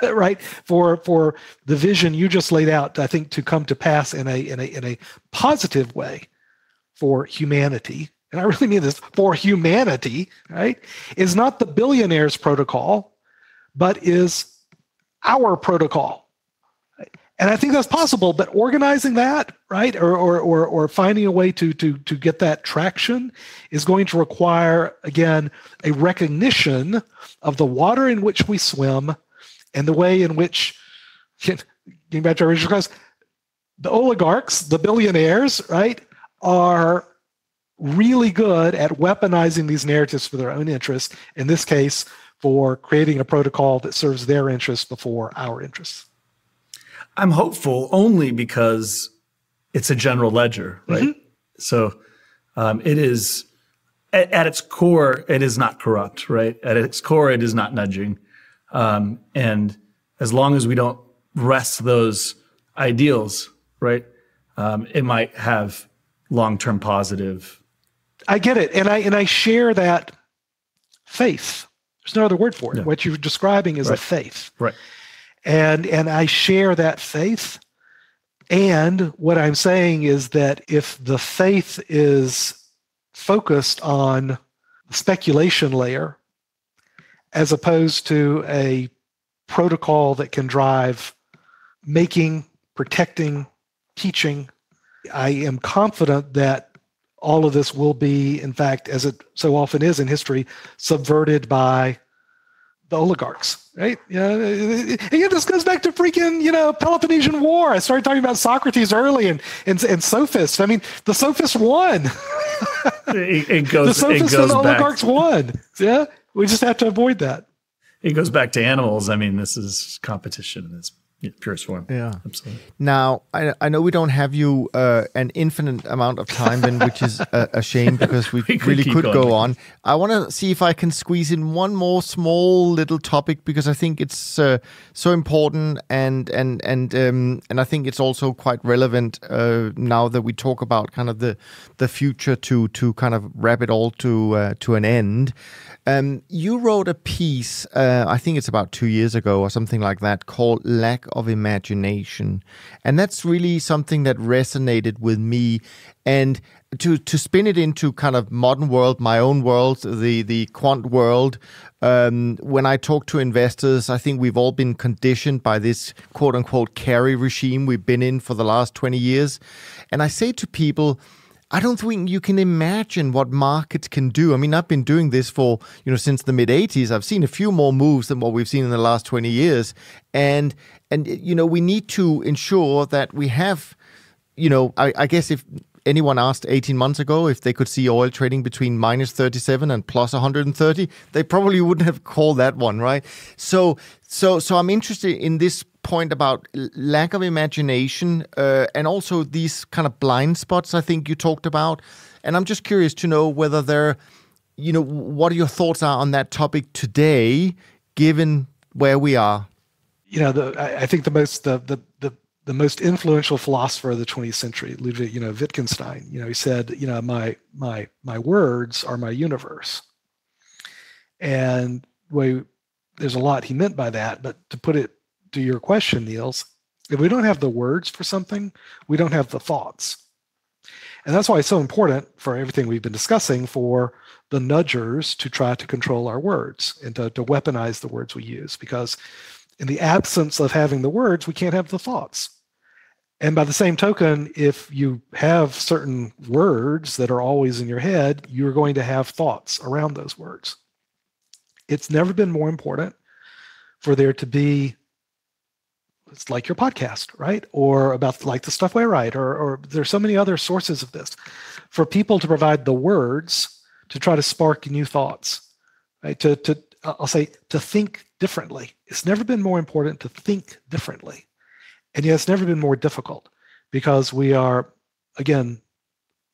[SPEAKER 1] right, for the vision you just laid out, I think, to come to pass in a positive way for humanity, and I really mean this, for humanity, right, is not the billionaires protocol, but is our protocol. And I think that's possible, but organizing that, right, or finding a way to get that traction is going to require, again, a recognition of the water in which we swim and the way in which, getting back to our original class, the oligarchs, the billionaires, right, are really good at weaponizing these narratives for their own interests, in this case, for creating a protocol that serves their interests before our interests.
[SPEAKER 4] I'm hopeful only because it's a general ledger, right? Mm-hmm. So it is, at its core, it is not corrupt, right? At its core, it is not nudging. And as long as we don't wrest those ideals, right, it might have long-term positive.
[SPEAKER 1] I get it. And I share that faith. There's no other word for it. Yeah. What you're describing is a faith.
[SPEAKER 4] Right.
[SPEAKER 1] And I share that faith. And what I'm saying is that if the faith is focused on the speculation layer, as opposed to a protocol that can drive making, protecting, teaching, I am confident that all of this will be, in fact, as it so often is in history, subverted by the oligarchs, right? Again, this goes back to freaking, Peloponnesian War. I started talking about Socrates early and sophists. I mean, the sophists won. The sophists and the oligarchs won. Yeah, we just have to avoid that.
[SPEAKER 4] It goes back to animals. I mean, this is competition. purest form.
[SPEAKER 3] Yeah,
[SPEAKER 4] absolutely.
[SPEAKER 3] Now, I know we don't have you an infinite amount of time, Ben, which is a shame because we really could go on. I want to see if I can squeeze in one more small little topic because I think it's so important and I think it's also quite relevant now that we talk about kind of the future to kind of wrap it all to an end. You wrote a piece, I think it's about 2 years ago or something like that, called Lack of Imagination. And that's really something that resonated with me. And to spin it into kind of modern world, my own world, the quant world, when I talk to investors, I think we've all been conditioned by this quote unquote carry regime we've been in for the last 20 years. And I say to people, I don't think you can imagine what markets can do. I mean, I've been doing this for, since the mid-'80s. I've seen a few more moves than what we've seen in the last 20 years. And we need to ensure that we have, I guess if anyone asked 18 months ago if they could see oil trading between minus 37 and plus 130, they probably wouldn't have called that one, right? So I'm interested in this point about lack of imagination and also these kind of blind spots I think you talked about. And I'm just curious to know whether what your thoughts are on that topic today, given where we are.
[SPEAKER 1] I think the most influential philosopher of the 20th century, Ludwig, Wittgenstein, he said, my words are my universe. And there's a lot he meant by that, but to put it to your question, Niels, if we don't have the words for something, we don't have the thoughts. And that's why it's so important for everything we've been discussing for the nudgers to try to control our words and to weaponize the words we use, because in the absence of having the words, we can't have the thoughts. And by the same token, if you have certain words that are always in your head, you're going to have thoughts around those words. It's never been more important for there to be, it's like your podcast, right? Or about like the stuff I write, or there's so many other sources of this, for people to provide the words to try to spark new thoughts, right? I'll say to think differently. It's never been more important to think differently. And yet it's never been more difficult because we are, again,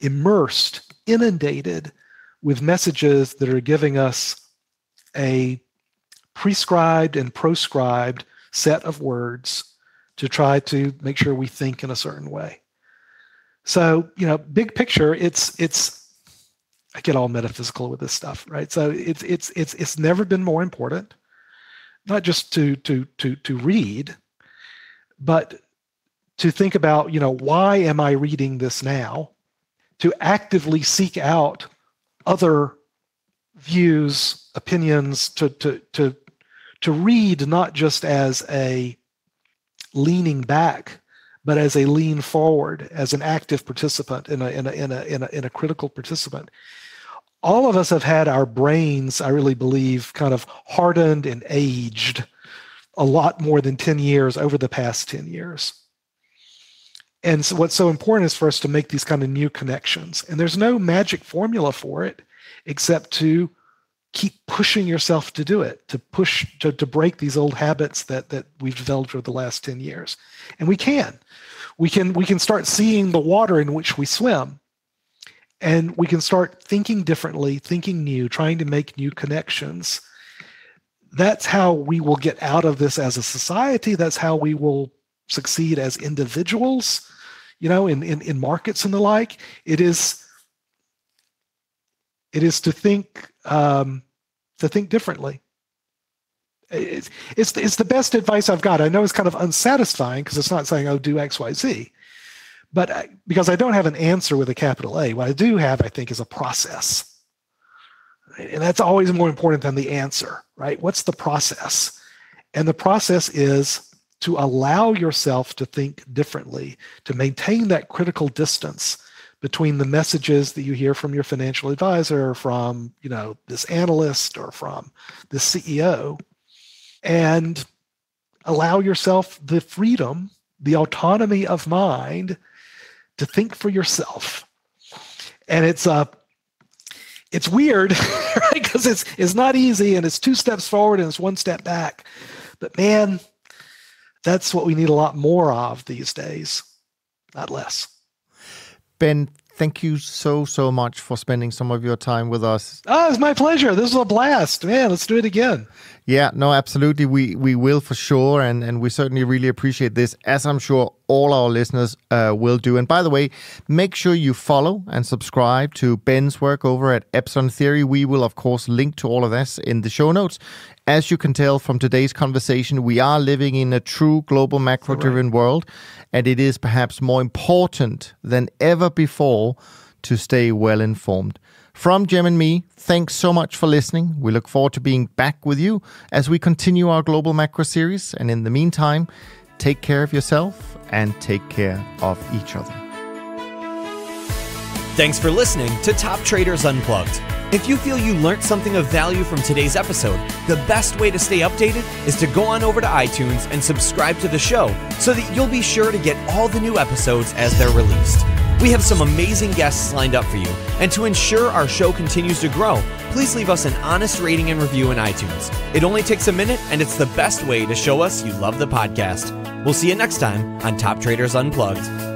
[SPEAKER 1] immersed, inundated with messages that are giving us a prescribed and proscribed set of words to try to make sure we think in a certain way. So, big picture, it's I get all metaphysical with this stuff, right? So it's never been more important, not just to read, but to think about, why am I reading this now? To actively seek out other views, opinions, to read not just as a leaning back, but as a lean forward, as an active participant, in a critical participant. All of us have had our brains, I really believe, kind of hardened and aged a lot more than 10 years over the past 10 years. And so what's so important is for us to make these kind of new connections. And there's no magic formula for it, except to keep pushing yourself to do it, to push, to break these old habits that we've developed over the last 10 years. And we can start seeing the water in which we swim. And we can start thinking differently, thinking new, trying to make new connections. That's how we will get out of this as a society. That's how we will succeed as individuals, in markets and the like. It is to think differently. It's the best advice I've got. I know it's kind of unsatisfying because it's not saying, oh, do X, Y, Z. But because I don't have an answer with a capital A, what I do have, I think, is a process. Right? And that's always more important than the answer, right? What's the process? And the process is to allow yourself to think differently, to maintain that critical distance between the messages that you hear from your financial advisor, from this analyst, or from the CEO, and allow yourself the freedom, the autonomy of mind to think for yourself. And it's weird, right? Because it's not easy, and it's 2 steps forward and it's 1 step back. But man, that's what we need a lot more of these days, not less.
[SPEAKER 3] Ben, thank you so much for spending some of your time with us.
[SPEAKER 1] Oh, it's my pleasure. This was a blast. Man, let's do it again.
[SPEAKER 3] Yeah, no, absolutely. We will for sure. And we certainly really appreciate this, as I'm sure all our listeners will do. And by the way, make sure you follow and subscribe to Ben's work over at Epsilon Theory. We will, of course, link to all of this in the show notes. As you can tell from today's conversation, we are living in a true global macro-driven world, and it is perhaps more important than ever before to stay well informed. From Cem and me, thanks so much for listening. We look forward to being back with you as we continue our global macro series. And in the meantime, take care of yourself and take care of each other.
[SPEAKER 2] Thanks for listening to Top Traders Unplugged. If you feel you learned something of value from today's episode, the best way to stay updated is to go on over to iTunes and subscribe to the show so that you'll be sure to get all the new episodes as they're released. We have some amazing guests lined up for you, and to ensure our show continues to grow, please leave us an honest rating and review in iTunes. It only takes a minute, and it's the best way to show us you love the podcast. We'll see you next time on Top Traders Unplugged.